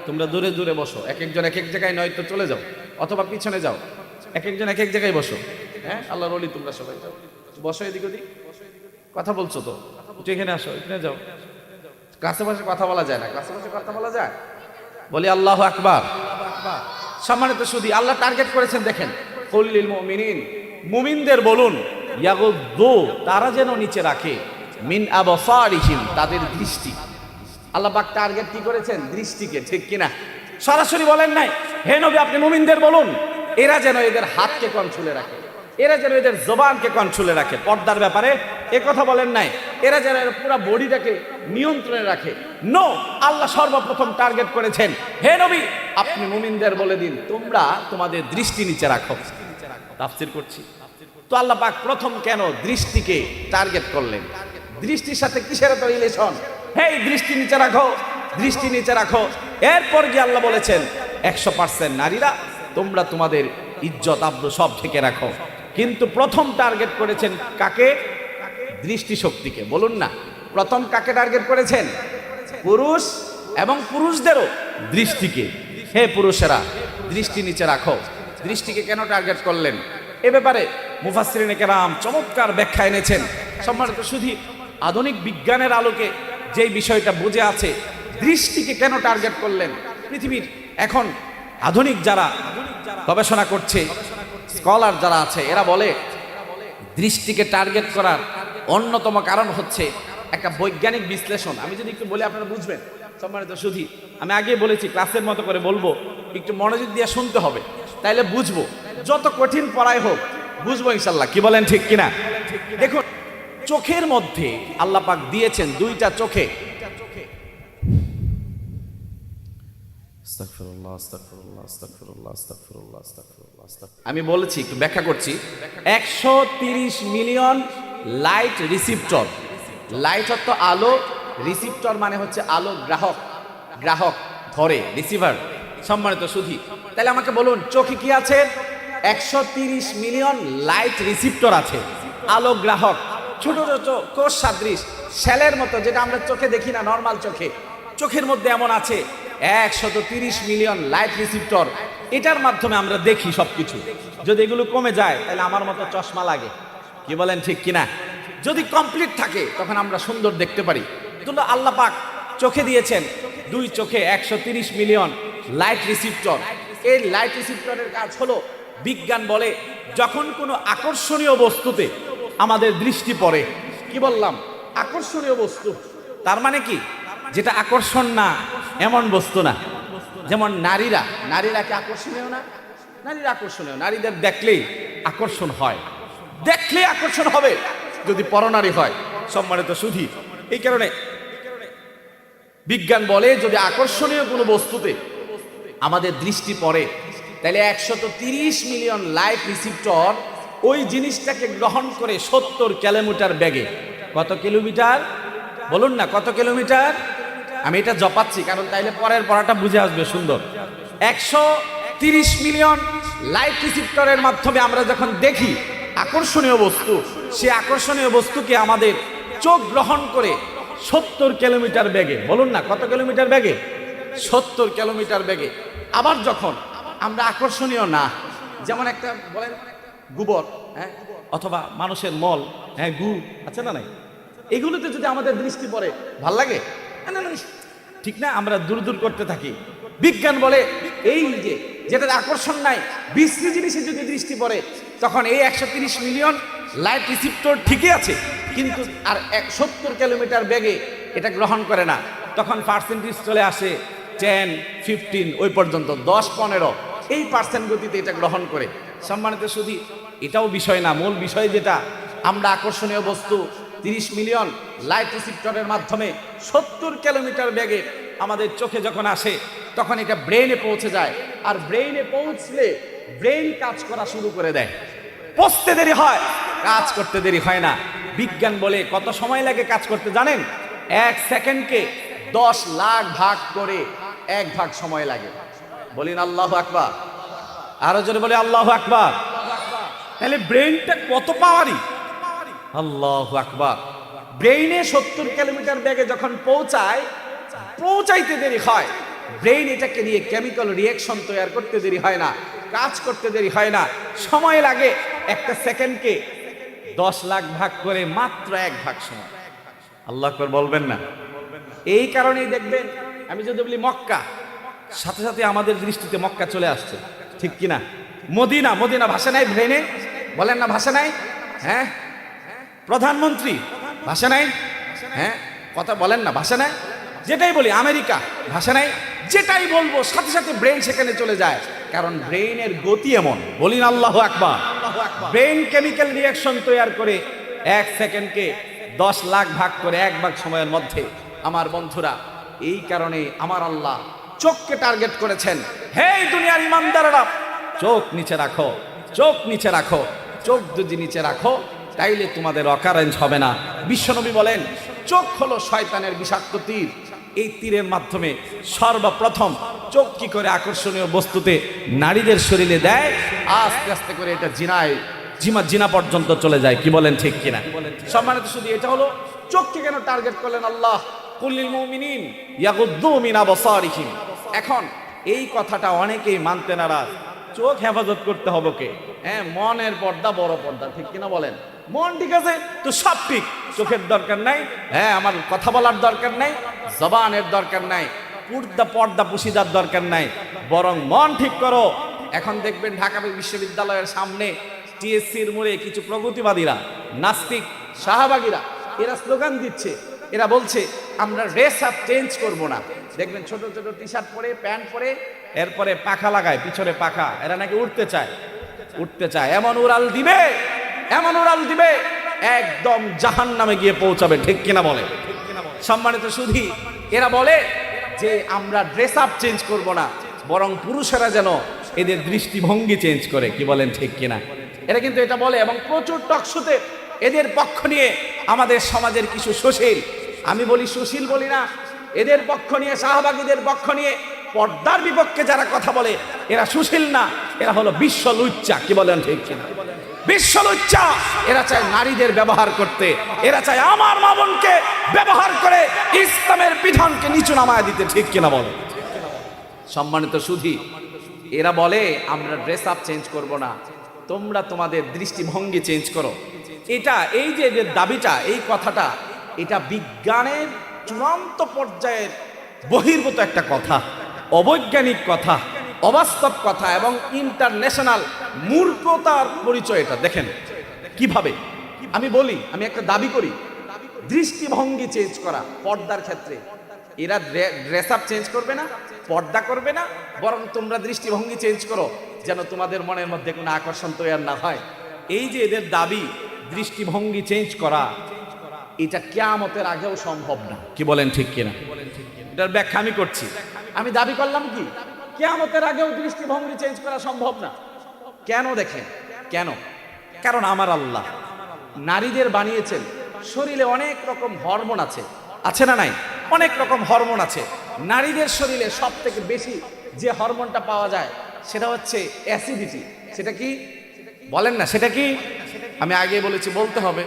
তোমরা দূরে দূরে বসো, এক একজন এক এক জায়গায়, নয় তো চলে যাও অথবা পিছনে যাও, এক একজন এক এক জায়গায় বসো। হ্যাঁ আল্লাহর ওলি তোমরা সবাই যাও, বসো এদিক ওদিক, কথা বলছো তো একটু এখানে আসো, এখানে যাও। ক্লাসে বসে কথা বলা যায় না? ক্লাসে বসে কথা বলা যায়? বলি আল্লাহু আকবার। সম্মানিত সুধী, আল্লাহ টার্গেট করেছেন, দেখেন কুল লিল মুমিনিন, মুমিনদের বলুন, ইয়াগুদ্দু, তারা যেন নিচে রাখে, মিন আবসারিহিম, তাদের দৃষ্টি। আল্লাহ পাক টার্গেট কি করেছেন? দৃষ্টিকে। ঠিক কিনা? সরাসরি বলেন নাই, হে নবী আপনি মুমিনদের বলুন এরা যেন এদের হাতকে কন্ট্রোলে রাখে, এরা যেন এদের জবানকে কন্ট্রোলে রাখে। পর্দার ব্যাপারে এ কথা বলেন নাই, এরা যেন পুরো বডিটাকে নিয়ন্ত্রণে রাখে। নো, আল্লাহ সর্বপ্রথম টার্গেট করেছেন, হে নবী আপনি মুমিনদের বলে দিন তোমরা তোমাদের দৃষ্টি নিচে রাখো। তাফসীর করছি তো, আল্লাহ পাক প্রথম কেন দৃষ্টিকে টার্গেট করলেন? দৃষ্টির সাথে কিসের তো রিলেশন? হেই দৃষ্টি নিচে রাখো, দৃষ্টি নিচে রাখো। এরপর গিয়ে আল্লাহ বলেছেন 100% নারীরা তোমরা তোমাদের ইজ্জত আব্রু সব ঢেকে রাখো। কিন্তু প্রথম টার্গেট করেছেন কাকে? দৃষ্টি শক্তিকে। বলুন না, প্রথম কাকে টার্গেট করেছেন? পুরুষ, এবং পুরুষদেরও দৃষ্টিকে। হে পুরুষেরা দৃষ্টি নিচে রাখো। দৃষ্টিকে কেন টার্গেট করলেন এ ব্যাপারে মুফাসসিরিনে কেরাম চমৎকার ব্যাখ্যা এনেছেন। সম্মানিত শুধু আধুনিক বিজ্ঞানের আলোকে যেই বিষয়টা বুঝে আছে, দৃষ্টিকে কেন টার্গেট করলেন, পৃথিবীর এখন আধুনিক যারা গবেষণা করছে, স্কলার যারা আছে, এরা বলে দৃষ্টিকে টার্গেট করার অন্যতম কারণ হচ্ছে একটা বৈজ্ঞানিক বিশ্লেষণ। আমি যদি একটু বলি আপনারা বুঝবেন। সম্মানিত সুধী, আমি আগে বলেছি ক্লাসের মতো করে বলবো, একটু মনোযোগ দিয়ে শুনতে হবে, তাইলে বুঝবো। যত কঠিন পড়াই হোক বুঝবো ইনশাল্লাহ। কি বলেন ঠিক কিনা? দেখুন, চোখের মধ্যে আল্লাহ পাক দিয়েছেন দুইটা চোখে। আমি বলেছি, একটু ব্যাখ্যা করছি। 130 মিলিয়ন লাইট রিসিপ্টর। লাইট অর্থ আলো, রিসিপ্টর মানে হচ্ছে আলো গ্রাহক, গ্রাহক ধরে, রিসিভার। সম্মানিত সুধী, তাহলে আমাকে বলুন, চোখে কি আছে? 130 মিলিয়ন লাইট রিসিপ্টর আছে, আলো গ্রাহক, ছোট ছোট কোষ সাদৃশ, শ্যালের মতো, যেটা আমরা চোখে দেখি না নর্মাল চোখে। চোখের মধ্যে এমন আছে 130 মিলিয়ন লাইট রিসিপ্টর। এটার মাধ্যমে আমরা দেখি সবকিছু। যদি এগুলো কমে যায় তাহলে আমার মতো চশমা লাগে। কি বলেন ঠিক কিনা? যদি কমপ্লিট থাকে তখন আমরা সুন্দর দেখতে পারি। কিন্তু আল্লাহ পাক চোখে দিয়েছেন দুই চোখে 130 মিলিয়ন লাইট রিসিপ্টর। এই লাইট রিসিপ্টরের কাজ হলো, বিজ্ঞান বলে, যখন কোনো আকর্ষণীয় বস্তুতে আমাদের দৃষ্টি পড়ে, কি বললাম? আকর্ষণীয় বস্তু, তার মানে কি? যেটা আকর্ষণ না এমন বস্তু না। যেমন নারীরা, নারীরা কি আকর্ষণীয় না? নারীরা আকর্ষণীয়, নারীদের দেখলেই আকর্ষণ হয়, দেখলেই আকর্ষণ হবে যদি পরনারী হয়। সম্মানিত সুধী, এই কারণে বিজ্ঞান বলে, যদি আকর্ষণীয় কোনো বস্তুতে আমাদের দৃষ্টি পড়ে তাহলে 130 মিলিয়ন লাইট রিসিপ্টর ওই জিনিসটাকে গ্রহণ করে 70 কিলোমিটার বেগে। কত কিলোমিটার বলুন না? কত কিলোমিটার? আমি এটা জপাচ্ছি কারণ তাইলে পরের পড়াটা বুঝে আসবে সুন্দর। 130 মিলিয়ন লাইট রিসিপ্টরের মাধ্যমে আমরা যখন দেখি আকর্ষণীয় বস্তু, সে আকর্ষণীয় বস্তুকে আমাদের চোখ গ্রহণ করে 70 কিলোমিটার বেগে। বলুন না কত কিলোমিটার বেগে? 70 কিলোমিটার বেগে। আবার যখন আমরা আকর্ষণীয় না, যেমন একটা বলেন গোবর, হ্যাঁ, অথবা মানুষের মল, হ্যাঁ, গু আছে না নাই, এগুলোতে যদি আমাদের দৃষ্টি পড়ে ভাল লাগে না? না, ঠিক না? আমরা দূর দূর করতে থাকি। বিজ্ঞান বলে, এই যে যেটার আকর্ষণ নাই, বিশ্রী জিনিসে যদি দৃষ্টি পড়ে তখন এই 130 মিলিয়ন লাইট রিসিপ্টর ঠিকই আছে, কিন্তু আর 70 কিলোমিটার বেগে এটা গ্রহণ করে না। তখন পার্সেন্টেজ চলে আসে 10, 15, ওই পর্যন্ত 10, 15 এই পার্সেন্ট গতিতে এটা গ্রহণ করে। সম্মানিত শুধু এটাও বিষয় না, মূল বিষয় যেটা, আমরা আকর্ষণীয় বস্তু 30 মিলিয়ন লাইট রিসিপ্টরের মাধ্যমে 70 কিলোমিটার বেগে আমাদের চোখে যখন আসে তখন এটা ব্রেইনে পৌঁছে যায়। আর ব্রেইনে পৌঁছলে ব্রেইন কাজ করা শুরু করে দেয়। পৌঁছতে দেরি হয়, কাজ করতে দেরি হয় না। বিজ্ঞান বলে কত সময় লাগে কাজ করতে জানেন? 1 সেকেন্ডকে 10 লাখ ভাগ করে 1 ভাগ সময় লাগে। বলিন আল্লাহু আকবার। আরো জোরে বলে আল্লাহু আকবার। তাহলে ব্রেইনটা কত পাওয়ারি! আল্লাহু আকবার। ব্রেইনে 70 কিলোমিটার বেগে যখন পৌঁছায়, পৌঁছাইতে দেরি হয়। ব্রেইন এটাকে নিয়ে কেমিক্যাল রিঅ্যাকশন তৈরি করতে দেরি হয় না, কাজ করতে দেরি হয় না। সময় লাগে একটা সেকেন্ডকে 10 লাখ ভাগ করে মাত্র 1 ভাগ সময়। আল্লাহু আকবার বলবেন না? এই কারণেই দেখবেন, আমি যদি বলি মক্কা, সাথে সাথে আমাদের দৃষ্টিতে মক্কা চলে আসছে, ঠিক কিনা? মদিনা, মদিনা ভাষা নাই ব্রেনে? বলেন না ভাষা নাই? হ্যাঁ। প্রধানমন্ত্রী ভাষা নাই? হ্যাঁ, কথা বলেন না ভাষা নাই? যেটাই বলি আমেরিকা ভাষা নাই? যেটাই বলবো সাথে সাথে ব্রেন সেখানে চলে যায়, কারণ ব্রেইনের গতি এমন। বলিন আল্লাহু আকবার। ব্রেন কেমিক্যাল রিঅ্যাকশন তৈরি করে 1 সেকেন্ডকে 10 লাখ ভাগ করে 1 ভাগ সময়ের মধ্যে। আমার বন্ধুরা, এই কারণে আমার আল্লাহ চোখকে টার্গেট করেছেন। হে দুনিয়ার ইমানদাররা, চোখ নিচে রাখো, চোখ নিচে রাখো। চোখ যদি নিচে রাখো তাইলে তোমাদের অকারেন্স হবে না। বিশ্বনবী বলেন, চোখ হলো শয়তানের বিষাক্ত তীর। এই তীরের মাধ্যমে সর্বপ্রথম চোখ কি করে আকর্ষণীয় বস্তুতে নারীদের শরীরে দেয়, আস্তে আস্তে করে এটা জিনা পর্যন্ত চলে যায়। কি বলেন ঠিক কিনা? সম্মানিত শুধু এটা হলো, চোখকে কেন টার্গেট করলেন আল্লাহ? কুল্লিল মুমিনিন ইয়াগুদ্দু মিন আবসারিহিম। এখন এই কথাটা অনেকেই মানতে নারাজ। চোখ হেফাজত করতে হবে কে? হ্যাঁ, মনের পর্দা বড় পর্দা, ঠিক কিনা বলেন? মন ঠিক আছে তো সব ঠিক, চোখের দরকার নাই, হ্যাঁ, আমার কথা বলার দরকার নাই, জবানের দরকার নাই, পর্দা পুশিদার দরকার নাই, বরং মন ঠিক করো। এখন দেখবেন ঢাকা বিশ্ববিদ্যালয়ের সামনে টিএসসির মোড়ে কিছু প্রগতিবাদীরা, নাস্তিক, শাহবাগীরা, এরা স্লোগান দিচ্ছে। এরা বলছে আমরা ড্রেস আপ চেঞ্জ করব না। দেখবেন ছোট ছোট টি শার্ট পরে, প্যান্ট পরে, এরপরে পাখা লাগায়, পিছনে পাখা, এরা নাকি উঠতে চায়, এমন উড়াল দিবে, এমন উড়াল দিবে, একদম জাহান্নামে গিয়ে পৌঁছাবে। ঠিক কিনা বলে? সম্মানিত সুধী, এরা বলে যে আমরা ড্রেস আপ চেঞ্জ করব না, বরং পুরুষেরা যেন এদের দৃষ্টিভঙ্গি চেঞ্জ করে। কি বলেন ঠিক কিনা? এরা কিন্তু এটা বলে, এবং প্রচুর টকশোতে এদের পক্ষ নিয়ে আমাদের সমাজের কিছু সুশীল, আমি বলি সুশীল বলি না, এদের পক্ষ নিয়ে, শাহবাগীদের পক্ষ নিয়ে পর্দার বিপক্ষে যারা কথা বলে, এরা সুশীল না, এরা হলো বিশ্ব লুচ্চা। কি বলেন ঠিক কিনা? বিশ্ব লুচ্চা। এরা চায় নারীদের ব্যবহার করতে, এরা চায় আমার মা বোনকে ব্যবহার করে ইসলামের বিধানকে নিচু নামায় দিতে। ঠিক কিনা বলে? সম্মানিত সুধী, এরা বলে আমরা ড্রেস আপ চেঞ্জ করব না, তোমরা তোমাদের দৃষ্টিভঙ্গি চেঞ্জ করো। এটা, এই যে এদের দাবিটা, এই কথাটা, এটা বিজ্ঞানের চূড়ান্ত পর্যায়ের বহির্ভূত একটা কথা, অবৈজ্ঞানিক কথা, অবাস্তব কথা, এবং ইন্টারন্যাশনাল মূর্খতার পরিচয় এটা। দেখেন কিভাবে, আমি বলি, আমি একটা দাবি করি, দৃষ্টিভঙ্গি চেঞ্জ করা পর্দার ক্ষেত্রে। এরা ড্রেস আপ চেঞ্জ করবে না, পর্দা করবে না, বরং তোমরা দৃষ্টিভঙ্গি চেঞ্জ করো, যেন তোমাদের মনের মধ্যে কোনো আকর্ষণ তৈরি না হয়। এই যে এদের দাবি দৃষ্টিভঙ্গি চেঞ্জ করা, এটা কিয়ামতের আগেও সম্ভব না। কি বলেন ঠিক কিনা? এটার ব্যাখ্যা আমি করছি। আমি দাবি করলাম কি কিয়ামতের আগেও দৃষ্টিভঙ্গি চেঞ্জ করা সম্ভব না। কেন? দেখেন কেন? কারণ আমার আল্লাহ নারীদের বানিয়েছেন, শরীরে অনেক রকম হরমোন আছে, আছে না নাই? অনেক রকম হরমোন আছে। নারীদের শরীরে সব থেকে বেশি যে হরমোনটা পাওয়া যায় সেটা হচ্ছে অ্যাসিডিটি। সেটা কি বলেন না? সেটা কি? আমি আগে বলেছি, বলতে হবে,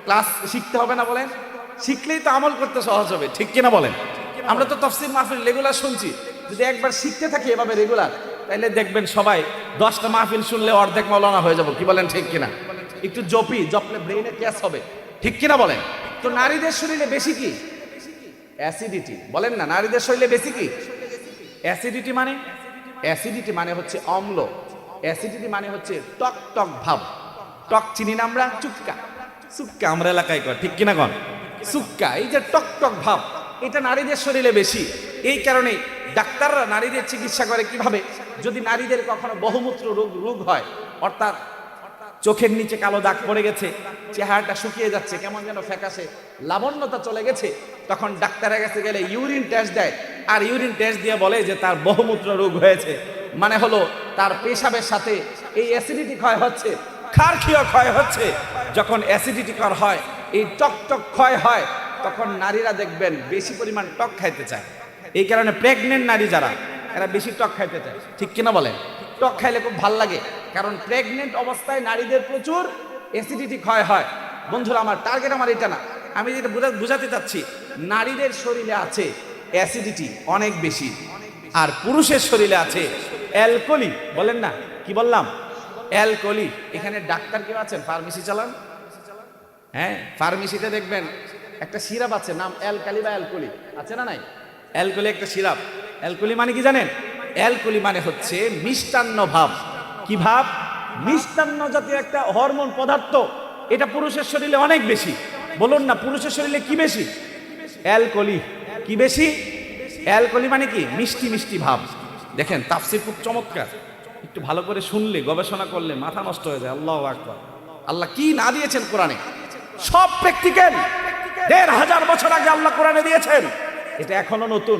ক্লাস শিখতে হবে না? বলেন, শিখলেই তো আমল করতে সহজ হবে। ঠিক কিনা বলেন? আমরা তো তাফসীর মাহফিল রেগুলার শুনছি, যদি একবার শিখতে থাকি এভাবে রেগুলার, তাহলে দেখবেন সবাই 10টা মাহফিল শুনলে অর্ধেক মাওলানা হয়ে যাব। কি বলেন ঠিক কিনা? একটু জপলে ব্রেইনে ক্যাচ হবে। ঠিক কিনা বলেন? তো নারীদের শরীরে বেশি কি? অ্যাসিডিটি। বলেন না, নারীদের শরীরে বেশি কি? অ্যাসিডিটি মানে? অ্যাসিডিটি মানে হচ্ছে অম্ল, অ্যাসিডিটি মানে হচ্ছে টক টক ভাব। টক চিনি না আমরা? চুক্কা, সুক্কা আমরা এলাকায় কর। ঠিক কিনা কন? সুক্কা, এই যে টক টক ভাব, এটা নারীদের শরীরে বেশি। এই কারণেই ডাক্তাররা নারীদের চিকিৎসা করে কিভাবে? যদি নারীদের কখনো বহুমূত্র রোগ হয়, অর্থাৎ চোখের নিচে কালো দাগ পড়ে গেছে, চেহারাটা শুকিয়ে যাচ্ছে, কেমন যেন ফ্যাকাশে, লাবণ্যতা চলে গেছে, তখন ডাক্তারের কাছে গেলে ইউরিন টেস্ট দেয়, আর ইউরিন টেস্ট দিয়ে বলে যে তার বহুমূত্র রোগ হয়েছে। মানে হলো তার পেশাবের সাথে এই অ্যাসিডিটি ক্ষয় হচ্ছে, ক্ষারকীয় ক্ষয় হচ্ছে। যখন অ্যাসিডিটি ক্ষয় হয়, এই টক টক ক্ষয় হয়, তখন নারীরা দেখবেন বেশি পরিমাণ টক খাইতে চায়। এই কারণে প্রেগনেন্ট নারী যারা, এরা বেশি টক খাইতে চায়। ঠিক কিনা বলেন? টক খাইলে খুব ভাল লাগে, কারণ প্রেগনেন্ট অবস্থায় নারীদের প্রচুর অ্যাসিডিটি ক্ষয় হয়। বন্ধুরা আমার, টার্গেট আমার এটা না, আমি যেটা বুঝাতে চাচ্ছি, নারীদের শরীরে আছে অ্যাসিডিটি অনেক বেশি, আর পুরুষের শরীরে আছে অ্যালকোহলি। বলেন না, কি বললাম? অ্যালকোহলি। এখানে ডাক্তার কেউ আছেন ফার্মেসি চালান? হ্যাঁ, ফার্মেসিতে দেখবেন একটা সিরাপ আছে, নাম অ্যালকালি বা অ্যালকোহলি, আছে না নাই? অ্যালকোহলি একটা সিরাপ। অ্যালকোহলি মানে কি জানেন? অ্যালকোহলি মানে হচ্ছে মিষ্টান্ন ভাব। কি ভাব? মিষ্টান্ন জাতীয় একটা হরমোন পদার্থ, এটা পুরুষের শরীরে অনেক বেশি। বলুন না, পুরুষের শরীরে কি বেশি? অ্যালকোহলি। কি বেশি? অ্যালকোহলি মানে কি? মিষ্টি মিষ্টি ভাব। দেখেন তাফসীর খুব চমৎকার, একটু ভালো করে শুনলে, গবেষণা করলে মাথা নষ্ট হয়ে যায়। আল্লাহু আকবার। আল্লাহ কি না দিয়েছেন কোরআনে, সব প্র্যাকটিক্যাল। ১৫০০ বছর আগে আল্লাহ কোরআনে দিয়েছেন, এটা এখনো নতুন।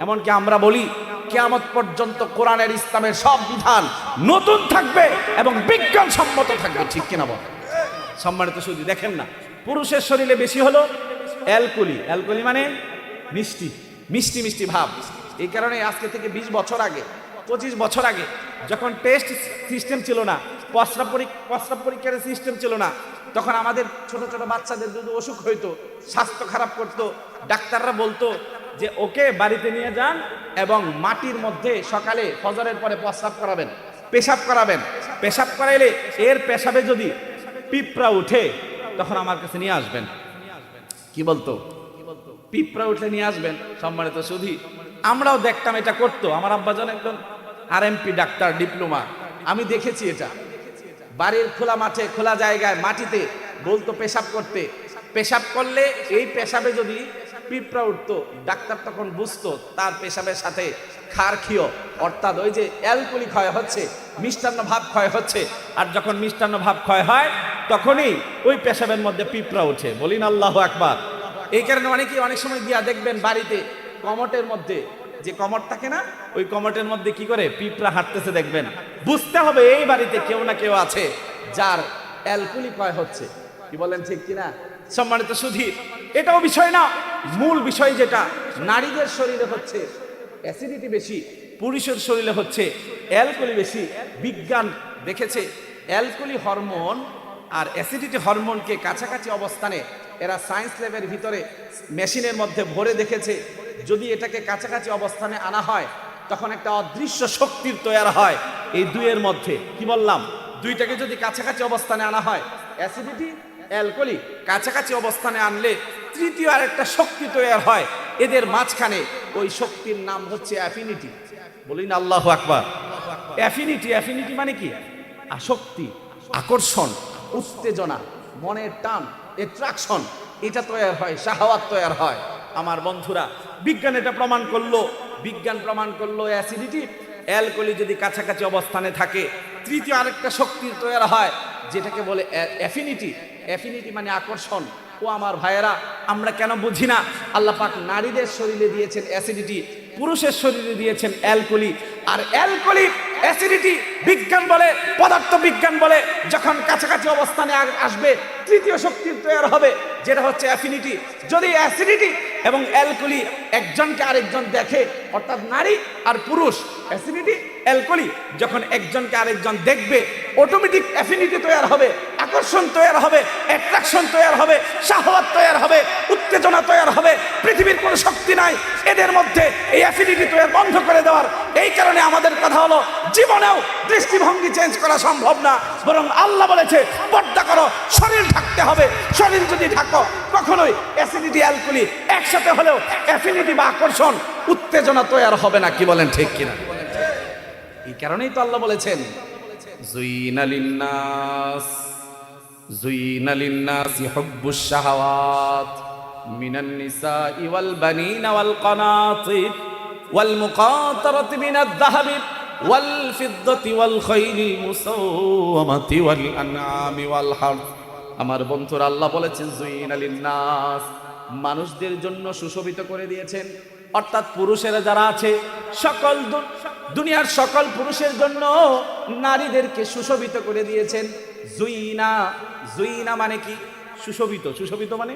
এমনকি আমরা বলি কিয়ামত পর্যন্ত কোরআনের, ইসলামের সব বিধান নতুন থাকবে এবং বিজ্ঞান সম্মত থাকবে। ঠিক কিনা বল? সম্মানিত সুধী, দেখেন না, পুরুষের শরীরে বেশি হলো অ্যালকোহলি। অ্যালকোহলি মানে মিষ্টি মিষ্টি মিষ্টি ভাব। এই কারণে আজকে থেকে 20 বছর আগে, 25 বছর আগে, যখন টেস্ট সিস্টেম ছিল না, প্রস্রাব পরীক্ষার সিস্টেম ছিল না, তখন আমাদের ছোট ছোট বাচ্চাদের যদি অসুখ হইতো, স্বাস্থ্য খারাপ করতো, ডাক্তাররা বলতো যে ওকে বাড়িতে নিয়ে যান এবং মাটির মধ্যে সকালে ফজরের পরে প্রস্রাব করাবেন, পেশাব করাবেন। পেশাব করাইলে এর পেশাবে যদি পিঁপড়া উঠে, তখন আমার কাছে নিয়ে আসবেন। কি বলতো? পিঁপড়া উঠলে নিয়ে আসবেন। সম্মানিত সুধী, আমরাও দেখতাম, এটা করতো আমার আব্বাজান, একজন আরএমপি ডাক্তার, ডিপ্লোমা। আমি দেখেছি এটা বাড়ির খোলা মাঠে, খোলা জায়গায়, মাটিতে বলতো পেশাব করতে। পেশাব করলে এই পেশাবে যদি পিঁপড়া উঠতো, ডাক্তার তখন বুঝতো তার পেশাবের সাথে ক্ষারক্ষীয় অর্থাৎ ওই যে অ্যালকোহলি ক্ষয় হচ্ছে, মিষ্টান্ন ভাব ক্ষয় হচ্ছে। আর যখন মিষ্টান্ন ভাব ক্ষয় হয় তখনই ওই পেশাবের মধ্যে পিঁপড়া ওঠে। বলিন আল্লাহু আকবার। এই কারণে অনেকেই অনেক সময় গিয়া দেখবেন বাড়িতে কমটের মধ্যে যে কমট থাকে না, ওই কমটের মধ্যে কি করে পিঁপড়া হাঁটতেছে দেখবেন। বুঝতে হবে এই বাড়িতে কেউ না কেউ আছে যার অ্যালকোহলি ক্ষয় হচ্ছে। কি বলেন ঠিক কিনা? সম্মানিত সুধীর, এটাও বিষয় না, মূল বিষয় যেটা নারীদের শরীরে হচ্ছে অ্যাসিডিটি বেশি, পুরুষের শরীরে হচ্ছে অ্যালকোহলি বেশি। বিজ্ঞান দেখেছে অ্যালকোহলি হরমোন আর অ্যাসিডিটি হরমোনকে কাছাকাছি অবস্থানে এরা সায়েন্স ল্যাবের ভিতরে মেশিনের মধ্যে ভরে দেখেছে। যদি এটাকে কাছাকাছি অবস্থানে আনা হয় তখন একটা অদৃশ্য শক্তির তৈরি হয় এই দুইয়ের মধ্যে। কি বললাম? দুইটাকে যদি কাছাকাছি অবস্থানে আনা হয়, অ্যাসিডিটি অ্যালকোহলি কাছাকাছি অবস্থানে আনলে তৃতীয় আরেকটা শক্তি তৈরি হয় এদের মাঝখানে। ওই শক্তির নাম হচ্ছে অ্যাফিনিটি। বলিন আল্লাহু আকবার। অ্যাফিনিটি, অ্যাফিনিটি মানে কি? আসক্তি, আকর্ষণ, উত্তেজনা, মনের টান, অ্যাট্রাকশন, এটা তৈরি হয়, শাহাওয়াত তৈরি হয়। আমার বন্ধুরা, বিজ্ঞান এটা প্রমাণ করলো। বিজ্ঞান প্রমাণ করলো অ্যাসিডিটি অ্যালকোহলি যদি কাছাকাছি অবস্থানে থাকে তৃতীয় আরেকটা শক্তির তৈরি হয় যেটাকে বলে অ্যাফিনিটি। অ্যাফিনিটি মানে আকর্ষণ। ও আমার ভাইয়েরা, আমরা কেন বুঝি না আল্লাহ পাক নারীদের শরীরে দিয়েছেন অ্যাসিডিটি, পুরুষের শরীরে দিয়েছেন অ্যালকোহলি। আর অ্যালকোহলি অ্যাসিডিটি বিজ্ঞান বলে, পদার্থ বিজ্ঞান বলে, যখন কাছাকাছি অবস্থানে আসবে তৃতীয় শক্তির তৈরি হবে যেটা হচ্ছে অ্যাফিনিটি। যদি অ্যাসিডিটি এবং অ্যালকোহলি একজনকে আরেকজন দেখে, অর্থাৎ নারী আর পুরুষ, অ্যাসিডিটি অ্যালকোহলি যখন একজনকে আরেকজন দেখবে অটোমেটিক অ্যাফিনিটি তৈরি হবে, আকর্ষণ তৈরি হবে, অ্যাট্রাকশন তৈরি হবে, শাহওয়াত তৈরি হবে, উত্তেজনা তৈরি হবে। পৃথিবীর কোনো শক্তি নাই এদের মধ্যে এই অ্যাফিনিটি তৈরি বন্ধ করে দেওয়ার। এই কারণে আমাদের কথা হলো জীবনেও দৃষ্টিভঙ্গি চেঞ্জ করা সম্ভব না, বরং আল্লাহ বলেছে পর্দা করো, শরীর ঢাকতে হবে। শরীর যদি ঢাকো কখনোই অ্যাসিডিটি অ্যালকোহলি একসাথে হলেও অ্যাফিনিটি বা আকর্ষণ উত্তেজনা তৈরি হবে না। কি বলেন ঠিক কিনা? এই কারণেই তো আল্লাহ বলেছেন যুইনা লিন্নাসি হুব্বুশ শাহাওয়াত মিনান নিসাই ওয়াল বানিনা ওয়াল কানাতির ওয়াল মুকাতারাতি মিনাদ যাহাবি ওয়াল ফিদ্দাতি ওয়াল খাইলিল মুসাওয়ামাতি ওয়াল আনআমি ওয়াল হারথ। আমার বন্ধুরা, আল্লাহ বলেছেন যুইনা লিন্নাস, মানুষদের জন্য সুশোভিত করে দিয়েছেন। অর্থাৎ পুরুষেরা যারা আছে সকল দুনিয়ার সকল পুরুষের জন্য নারীদেরকে সুশোভিত করে দিয়েছেন। জুইনা, জুইনা মানে কি? সুশোভিত। সুশোভিত মানে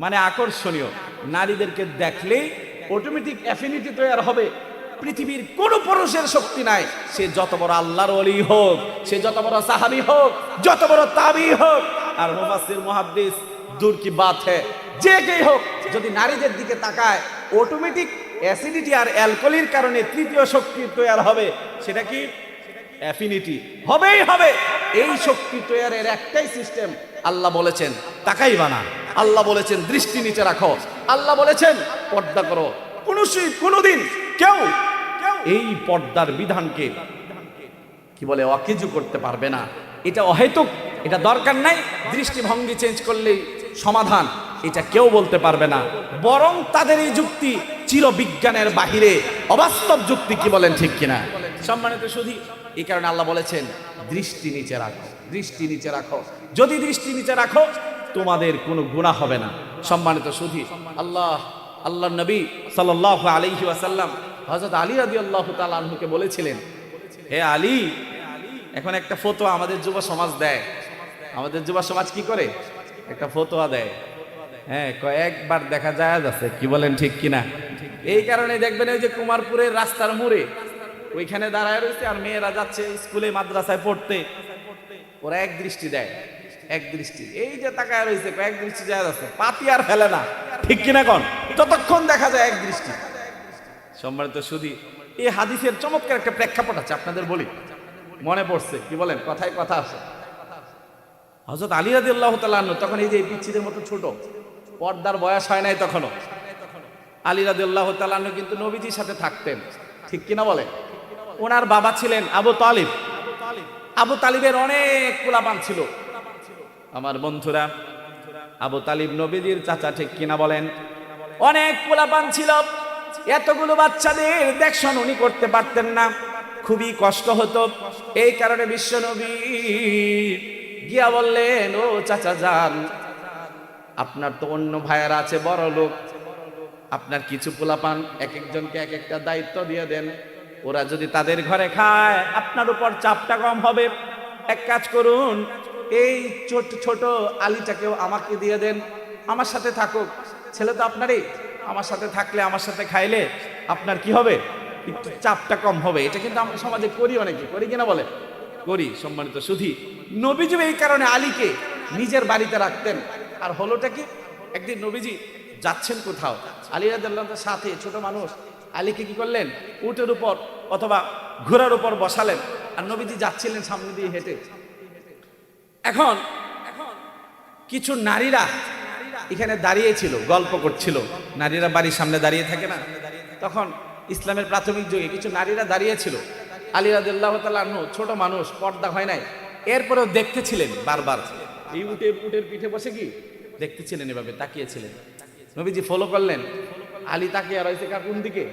মানে আকর্ষণীয়। নারীদেরকে দেখলেই অটোমেটিক অ্যাফিনিটি তৈরি হবে। পৃথিবীর কোন পুরুষের শক্তি নাই, সে যত বড় আল্লাহর ওলি হোক, সে যত বড় সাহাবী হোক, যত বড় তাবী হোক, আর মুফাসসির মুহাদ্দিস দূর কি বাত হ্যায়, যে কেই হোক, যদি নারীদের দিকে তাকায় অটোমেটিক অ্যাসিডিটি আর অ্যালকোহলির কারণে তৃতীয় শক্তি তৈরি হবে। সেটা কি? অ্যাফিনিটি হবেই হবে। এই শক্তি তৈরির একটাই সিস্টেম। আল্লাহ বলেছেন তাকাইবা না, আল্লাহ বলেছেন দৃষ্টি নিচে রাখো, আল্লাহ বলেছেন পর্দা করো। কোনদিন কেউ এই পর্দার বিধানকে কি বলে অকেজু করতে পারবে না। এটা অহেতুক, এটা দরকার নাই, দৃষ্টিভঙ্গি চেঞ্জ করলেই সমাধান, এটা কেউ বলতে পারবে না। বরং তাদের এই যুক্তি চিরবিজ্ঞানের বাহিরে, অবাস্তব যুক্তি। কি বলেন ঠিক কিনা? সম্মানিত সুধী, এই কারণে আল্লাহ বলেছেন দৃষ্টি নিচে রাখো, দৃষ্টি নিচে রাখো। যদি দৃষ্টি নিচে রাখো তোমাদের কোনো গুনাহ হবে না। সম্মানিত সুধী, আল্লাহর নবী সাল্লাল্লাহু আলাইহি ওয়াসাল্লাম হযরত আলী রাদিয়াল্লাহু তাআলা আনহুকে বলেছিলেন, হে আলী, এখন একটা ফতোয়া আমাদের যুব সমাজ দেয়। আমাদের যুব সমাজ কি করে? একটা ফতোয়া দেয়, হ্যাঁ, কয়েকবার দেখা যায় আছে। কি বলেন ঠিক কিনা? এই কারণে দেখবেন ওই যে কুমারপুরের রাস্তার মোড়ে ওইখানে দাঁড়ায় রয়েছে, আর মেয়েরা যাচ্ছে স্কুলে মাদ্রাসায় পড়তে, ওরা এক দৃষ্টি দেয়, এক দৃষ্টি এই যে তাকায় রয়েছে, এক দৃষ্টি যায় আছে, পাতি আর ফেলে না। ঠিক কিনা কোন? যতক্ষণ দেখা যায় এক দৃষ্টি। সম্মানিত সুধী, এই হাদিসের চমৎকার একটা প্রেক্ষাপট আছে, আপনাদের বলি, মনে পড়ছে। কি বলেন? কথায় কথা আছে। হযরত আলী রাদিয়াল্লাহু তাআলা আনহু তখন এই যে পিচ্চিদের মতো ছোট, পর্দার বয়স হয় নাই তখনও। আলী রাদিয়াল্লাহু তাআলা আনহু কিন্তু নবীজির সাথে থাকতেন। ঠিক কিনা বলে? ওনার বাবা ছিলেন আবু তালিব। আবু তালিবের অনেক পোলাপান ছিল। আমার বন্ধুরা, আবু তালিব নবীজির চাচা। ঠিক কিনা বলেন? অনেক পোলাপান ছিল, এতগুলো বাচ্চাদের দেখশন উনি করতে পারতেন না, খুবই কষ্ট হতো। এই কারণে বিশ্বনবী গিয়া বললেন, ও চাচা যান, আপনার তো অন্য ভাইয়ারা আছে বড় লোক, আপনার কিছু পোলাপান এক একজনকে এক একটা দায়িত্ব দিয়ে দেন, ওরা যদি তাদের ঘরে খায় আপনার উপর চাপটা কম হবে। এক কাজ করুন, এই ছোট ছোট আলীটাকেও আমাকে দিয়ে দেন, আমার সাথে থাকুক, ছেলে তো আপনারই, আমার সাথে থাকলে আমার সাথে খাইলে আপনার কি হবে, একটু চাপটা কম হবে। এটা কিন্তু আমরা সমাজে করি, অনেকে করি কিনা বলে, করি। সম্মানিত সুধী, নবীজি এই কারণে আলীকে নিজের বাড়িতে রাখতেন। আর হলোটা কি, একদিন নবীজি যাচ্ছেন কোথাও, আলী রাদিয়াল্লাহু আনহুর সাথে ছোট মানুষ আলীকে কি করলেন, উটের উপর অথবা ঘোড়ার উপর বসালেন, আর নবীজি যাচ্ছিলেন সামনে দিয়ে হেঁটে। এখন কিছু নারীরা এখানে দাঁড়িয়েছিল, গল্প করছিল। নারীরা বাড়ির সামনে দাঁড়িয়ে থাকে না, তখন ইসলামের প্রাথমিক যুগে কিছু নারীরা দাঁড়িয়েছিল। আলী রাদিয়াল্লাহু তাআলা আনহু ছোট মানুষ, পর্দা হয় নাই, এরপরেও দেখতেছিলেন বারবার। এই উটের পিঠে বসে কি দেখতেছিলেন, এভাবে তাকিয়েছিলেন। নবীজি ফলো করলেন, আলী তাকিয়ে রয়েছে কোন দিকে,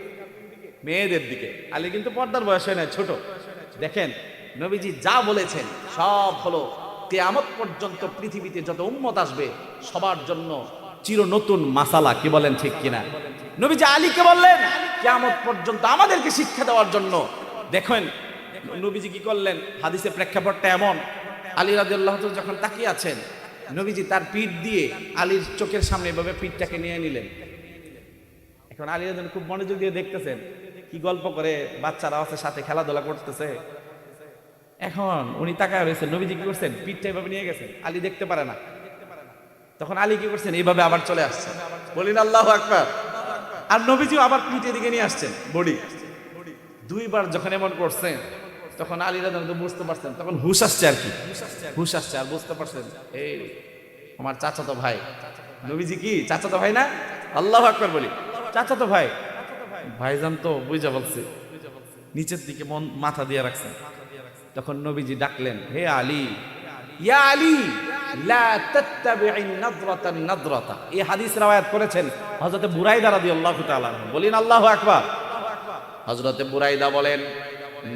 মেয়েদের দিকে। আলী কিন্তু পর্দার বয়স হয় না, ছোট। দেখেন নবীজি যা বলেছেন সব হলো। কিয়ামত পর্যন্ত পৃথিবীতে যত উম্মত আসবে সবার জন্য চির নতুন মাসালা, কি বলেন ঠিক কিনা? নবীজি আলীকে বললেন কিয়ামত পর্যন্ত আমাদেরকে শিক্ষা দেওয়ার জন্য। দেখেন নবীজি কি করলেন, হাদিসের প্রেক্ষাপটটা এমন, আলী রাদিয়াল্লাহু তাআলা যখন তাকিয়ে আছেন, নবীজি তার পিঠ দিয়ে আলীর চোখের সামনে এভাবে পিঠটাকে নিয়ে নিলেন। এখন আলী রাদিয়াল্লাহু খুব মনোযোগ দিয়ে দেখতেছেন কি গল্প করে, বাচ্চারা আছে সাথে খেলাধুলা করতেছে। এখন উনি তাকায় রয়েছেন, নবীজি কি করছেন, পিঠটা এভাবে নিয়ে গেছেন, আলী দেখতে পারে না। তখন আলী কি করছেন, এইভাবে আবার চলে আসছেন, বলিন আল্লাহু আকবার। আর নবীজিও আবার পিঠের দিকে নিয়ে আসছেন বডি। দুইবার যখন এমন করছেন, তখন আলী রাদিয়াল্লাহু আনহু বুঝতে পারছেন, তখন হুশ আসছে আর কি, হুশ আসছে আর বুঝতে পারছেন এই আমার চাচাতো ভাই। নবীজি কি চাচাতো ভাই না? আল্লাহু আকবার বলি, চাচাতো ভাই। ভাইজান তো বুঝা বলছে, নিচের দিকে মাথা দিয়ে রাখছেন। তখন নবীজি ডাকলেন, হে আলী, ইয়া আলী লা তাত্তাবি'ন নাদরাতান নাদরাতা। এই হাদিস রাওয়ায়াত করেছেন হযরত বুরাইদা রাদিয়াল্লাহু তাআলা। বলেন আল্লাহু আকবার। হযরত বুরাইদা বলেন,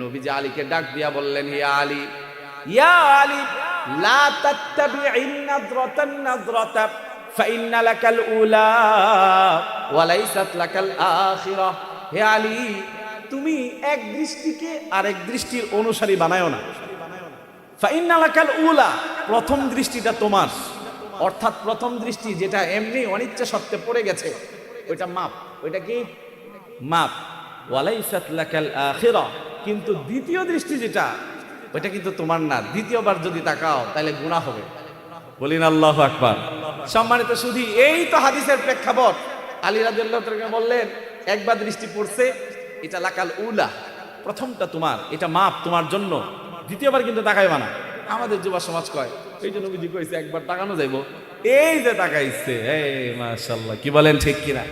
নবীজি আলীকে ডাক দিয়া বললেন, ইয়া আলী, ইয়া আলী লা তাত্তাবি'ন নাদরাতান নাদরাতা ফাইন্না লাকাল উলা ওয়া লাইসাত লাকাল আখিরাহ। হে আলী, তুমি এক দৃষ্টিকে আরেক দৃষ্টির অনুসারী বানায়ো না। ফাইন্না লাকাল উলা, প্রথম দৃষ্টিটা তোমার, অর্থাৎ প্রথম দৃষ্টি যেটা এমনি অনিচ্ছা সত্ত্বে পড়ে গেছে, ওইটা মাপ, ওইটা কি মাপ। ওয়ালাইসাত লাকাল আখিরাহ, কিন্তু দ্বিতীয় দৃষ্টি যেটা, ওইটা কিন্তু তোমার না। দ্বিতীয়বার যদি তাকাও তাহলে গুনাহ হবে। বলিন আল্লাহু আকবার। সম্মানিত সুধী, এই তো হাদিসের প্রেক্ষাপট। আলী রাদিয়াল্লাহু তাআলা বললেন, একবার দৃষ্টি পড়ছে, এটা লাকাল উলা, প্রথমটা তোমার, এটা মাপ তোমার জন্য, দ্বিতীয়বার কিন্তু তাকাইবা না। আমাদের যুব সমাজ কয়, এই যে নবীজি কইছে একবার তাকানো যাইবো, এই যে তাকাইছে, এই মাশাআল্লাহ, কি বলেন ঠিক কিনা?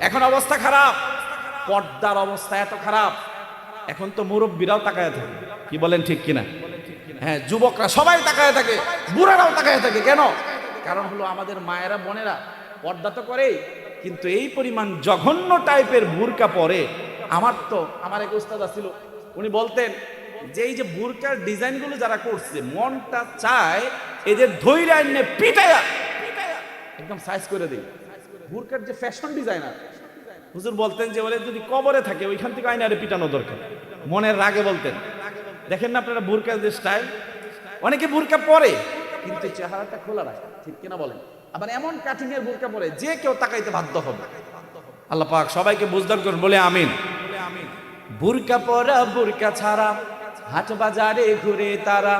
এখন অবস্থা খারাপ, পর্দার অবস্থা এত খারাপ, এখন তো মুরব্বীরাও তাকায় থাকে, কি বলেন ঠিক কিনা? হ্যাঁ, যুবকরা সবাই তাকায় থাকে, বুড়ারাও তাকায় থাকে। কেন? কারণ হলো আমাদের মায়েরা বোনেরা পর্দা তো করে, কিন্তু এই পরিমাণ জঘন্য টাইপের বুরকা পরে। আমার এক উস্তাদ ছিল, উনি বলতেন যে এই যে বুরকার ডিজাইনগুলো যারা করছে, মনটা চায় এদের ধৈর্য আইনে পিটায়া একদম সাইজ করে দিই। বুরকার যে ফ্যাশন ডিজাইনার, হুজুর বলতেন যে ওরে যদি কবরে থাকে ওইখান থেকে আইনারে পিটানো দরকার, মনের রাগে বলতেন। দেখেন না আপনারা বুরকার যে স্টাইল, অনেকে বুরকা পরে কিন্তু চেহারাটা খোলা রাখে, ঠিক কিনা বলেন? আবার এমন কাটিং এর বুরকা পরে যে কেউ তাকাইতে বাধ্য হবে। আল্লাহ পাক সবাইকে বুঝদান করুন, বলে আমিন। বুরকা পরা বুরকা ছাড়া হাট বাজারে ঘুরে তারা,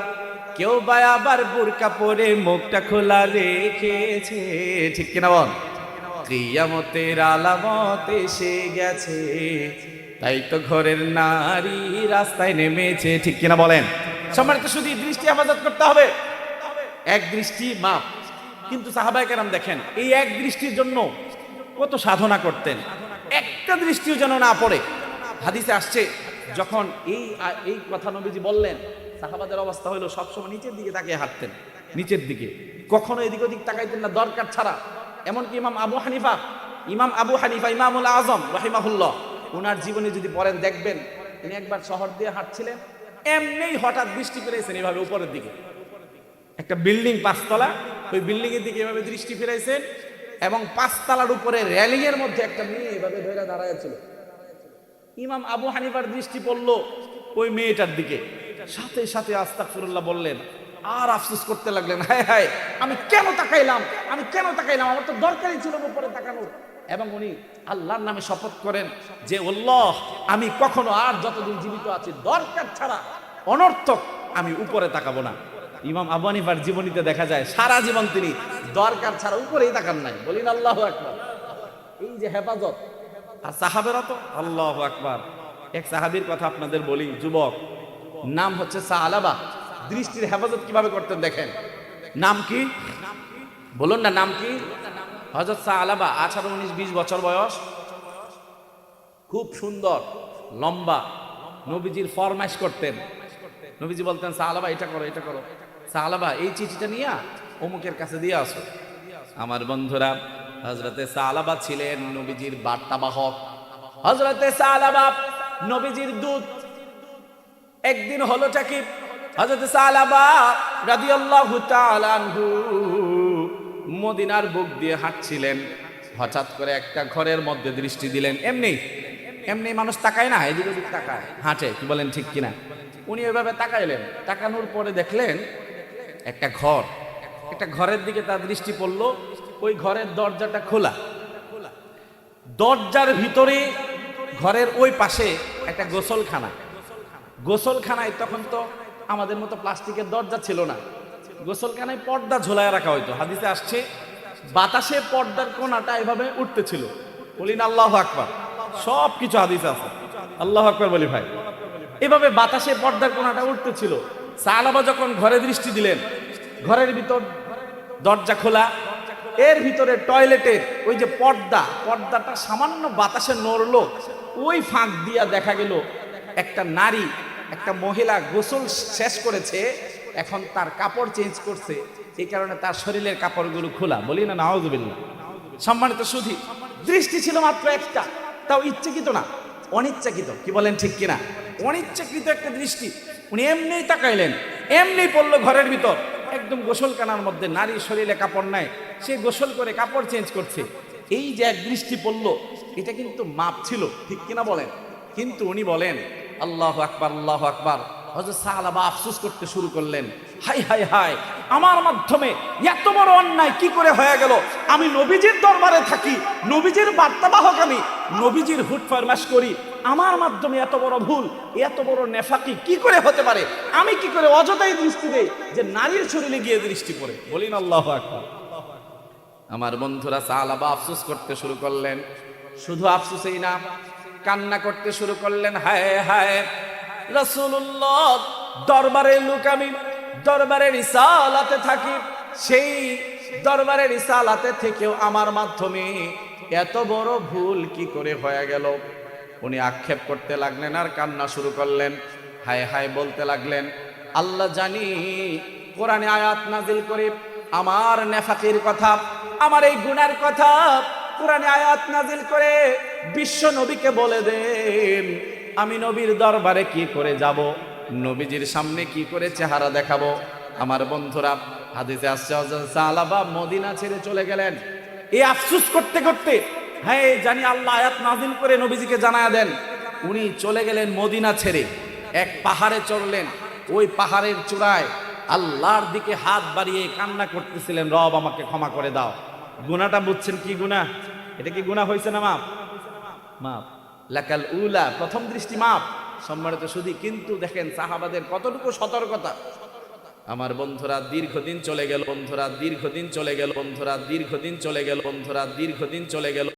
কেউ বা আবার বুরকা পরে মুখটা খোলা রেখেছে, ঠিক কিনা বল? কিয়ামতের আলামত এসে গেছে, তাই তো ঘরের নারী রাস্তায় নেমেছে, ঠিক কিনা বলেন? সম্মানিত শুধু দৃষ্টি হেফাজত করতে হবে, এক দৃষ্টি মাপ। কিন্তু সাহাবায়ে কেরাম দেখেন এই এক দৃষ্টির জন্য কত সাধনা করতেন, একটা দৃষ্টিও যেন না পড়ে। হাদিসে আসছে যখন এই কথা নবীজি বললেন, সাহাবাদের অবস্থা হলো সবসময় নিচের দিকে তাকিয়ে হাঁটতেন, নিচের দিকে, কখনো এদিক ওদিক তাকাইতেন না দরকার ছাড়া। এমনকি ইমাম আবু হানিফা ইমাম আবু হানিফা ইমামুল আজম রাহিমাহুল্লাহ, ওনার জীবনে যদি পড়েন দেখবেন তিনি একবার শহর দিয়ে হাঁটছিলেন, এমনিই হঠাৎ দৃষ্টি ফিরাইছেন এভাবে উপরের দিকে, একটা বিল্ডিং পাঁচতলা, ওই বিল্ডিং এর দিকে এভাবে দৃষ্টি ফিরাইছেন এবং পাঁচতলার উপরে রেলিং এর মধ্যে একটা মেয়ে এভাবে ধরে দাঁড়ায় ছিল। ইমাম আবু হানিফার দৃষ্টি পড়লো ওই মেয়েটার দিকে, সাথে সাথে আস্তাগফিরুল্লাহ বললেন, আর আফসোস করতে লাগলেন, হায় হায় আমি কেন তাকাইলাম, আমার তো দরকারই ছিল উপরে তাকানোর। এবং উনি আল্লাহর নামে শপথ করেন যে আল্লাহ, আমি কখনো আর যতদিন জীবিত আছি দরকার ছাড়া অনর্থক আমি উপরে তাকাবো না। ইমাম আবু হানিফার জীবনীতে দেখা যায় সারা জীবন তিনি দরকার ছাড়া উপরেই তাকান নাই। বলিন আল্লাহু আকবার। এই যে হেফাজত, আর সাহাবেরা তো আল্লাহু আকবার। এক সাহাবীর কথা আপনাদের বলি, যুবক, নাম হচ্ছে সালাবা। দৃষ্টির হেফাজত কিভাবে করতেন দেখেন। নাম কি বলুন না, নাম কি? হযরত সালাবা, 18, 19, 20 বছর বয়স, খুব সুন্দর, লম্বা, নবীজির ফরমাইশ করতেন। নবীজি বলতেন, সালাবা এটা করো, এটা করো, সালাবা এই চিঠিটা নিয়ে অমুকের কাছে দিয়ে আসো। আমার বন্ধুরা, হযরতে সালাবা ছিলেন নবীজির বার্তাবাহক। হযরতে সালাবা নবীজির দূত। একদিন হলোটা কি, হযরতে সালাবা রাদিয়াল্লাহু তাআলা আনহু মদিনার বুক দিয়ে হাঁটছিলেন, হঠাৎ করে একটা ঘরের মধ্যে দৃষ্টি দিলেন। এমনি এমনি মানুষ তাকায় না, এদিক ওদিক তাকায়, হাঁটে, কি বলেন ঠিক কিনা? উনি ওইভাবে তাকাইলেন, তাকানোর পরে দেখলেন একটা ঘর, একটা ঘরের দিকে তার দৃষ্টি পড়লো। ওই ঘরের দরজাটা খোলা, দরজার ভিতরে ঘরের ওই পাশে একটা গোসলখানা। গোসলখানায় তখন তো আমাদের মতো প্লাস্টিকের দরজা ছিল না, গোসলখানায় পর্দা ঝোলায় রাখা হইতো। হাদিসে আসছে বাতাসে পর্দার কোণাটা এভাবে উঠতেছিল। বলিন আল্লাহু আকবার। সব কিছু হাদিসে আছে, আল্লাহু আকবার বলি ভাই। এভাবে বাতাসে পর্দার কোণাটা উঠতেছিল। সালাবা যখন ঘরে দৃষ্টি দিলেন, ঘরের ভিতর দরজা খোলা, এর ভিতরে টয়লেটের ওই যে পর্দাটা সামান্য বাতাসে নড়লো, ওই ফাঁক দিয়া দেখা গেল একটা নারী, একটা মহিলা গোসল শেষ করেছে, এখন তার কাপড় চেঞ্জ করছে, এই কারণে তার শরীরের কাপড়গুলো খোলা। বলি না নাউযুবিল্লাহ। সম্মানিত সুধী, দৃষ্টি ছিল মাত্র একটা, তাও ইচ্ছাকৃত না, অনিচ্ছাকৃত, কি বলেন ঠিক কিনা? অনিচ্ছাকৃত একটা দৃষ্টি। উনি এমনিই তাকাইলেন, এমনি পড়লো ঘরের ভিতর, একদম গোসলখানার মধ্যে, নারীর শরীরে কাপড় নাই, সে গোসল করে কাপড় চেঞ্জ করছে। এই যে এক দৃষ্টি পড়লো, এটা কিন্তু মাপ ছিল, ঠিক কিনা বলেন? কিন্তু উনি বলেন আল্লাহু আকবার, আল্লাহু আকবার। হযরত সাহাবা আফসোস করতে শুরু করলেন, হাই হাই হাই, আমার মাধ্যমে এত বড় অন্যায় কি করে হয়ে গেল? আমি নবীজির দরবারে থাকি, নবীজির বার্তাবাহক, আমি নবীজির হুট ফরমাশ করি, আমার মাধ্যমে এত বড় ভুল, এত বড় নেফাকি কি করে হতে পারে? আমি কি করে অযথাই দৃষ্টি দেই যে নারীর শরীরে গিয়ে দৃষ্টি পড়ে? বলিন আল্লাহু আকবার। আমার বন্ধুরা, সাহাবা আফসোস করতে শুরু করলেন। শুধু আফসোসই না, কান্না করতে শুরু করলেন, হায় হায় রাসূলুল্লাহ, দরবারের লোক আমি, দরবারের রিসালাতে থাকি, সেই দরবারের রিসালাতে থেকেও আমার মাধ্যমে এত বড় ভুল কি করে হয়ে গেল? উনি আক্ষেপ করতে লাগলেন আর কান্না শুরু করলেন, হায় হায় বলতে লাগলেন, আল্লাহ জানি কোরআনে আয়াত নাজিল করে আমার নেফাকির কথা, আমার এই গুনার কথা কোরআনে আয়াত নাজিল করে বিশ্ব নবীকে বলে দেন, আমি নবীর দরবারে কি করে যাব, নবীজির সামনে কি করে চেহারা দেখাবো? আমার বন্ধুরা, হাদিসে আসছে হযরত সাহাবা মদিনা ছেড়ে চলে গেলেন। এই আফসোস করতে করতে, হ্যাঁ জানি আল্লাহ আয়াত নাজিল করে নবীজিকে জানায়া দেন, উনি চলে গেলেন মদিনা ছেড়ে, এক পাহাড়ে চড়লেন। ওই পাহাড়ের চূড়ায় আল্লাহর দিকে হাত বাড়িয়ে কান্না করতেছিলেন, রব আমাকে ক্ষমা করে দাও। গুনাহটা বুঝছেন কি গুনাহ? এটা কি গুনাহ হয়েছে না? মাপ, মাপ, লাকাল উলা, প্রথম দৃষ্টি মাপ। সম্মানিত সুধী, কিন্তু দেখেন সাহাবাদের কতটুকু সতর্কতা। আমার বন্ধুরা দীর্ঘদিন চলে গেল, বন্ধুরা দীর্ঘদিন চলে গেল, বন্ধুরা দীর্ঘদিন চলে গেল, বন্ধুরা দীর্ঘদিন চলে গেল।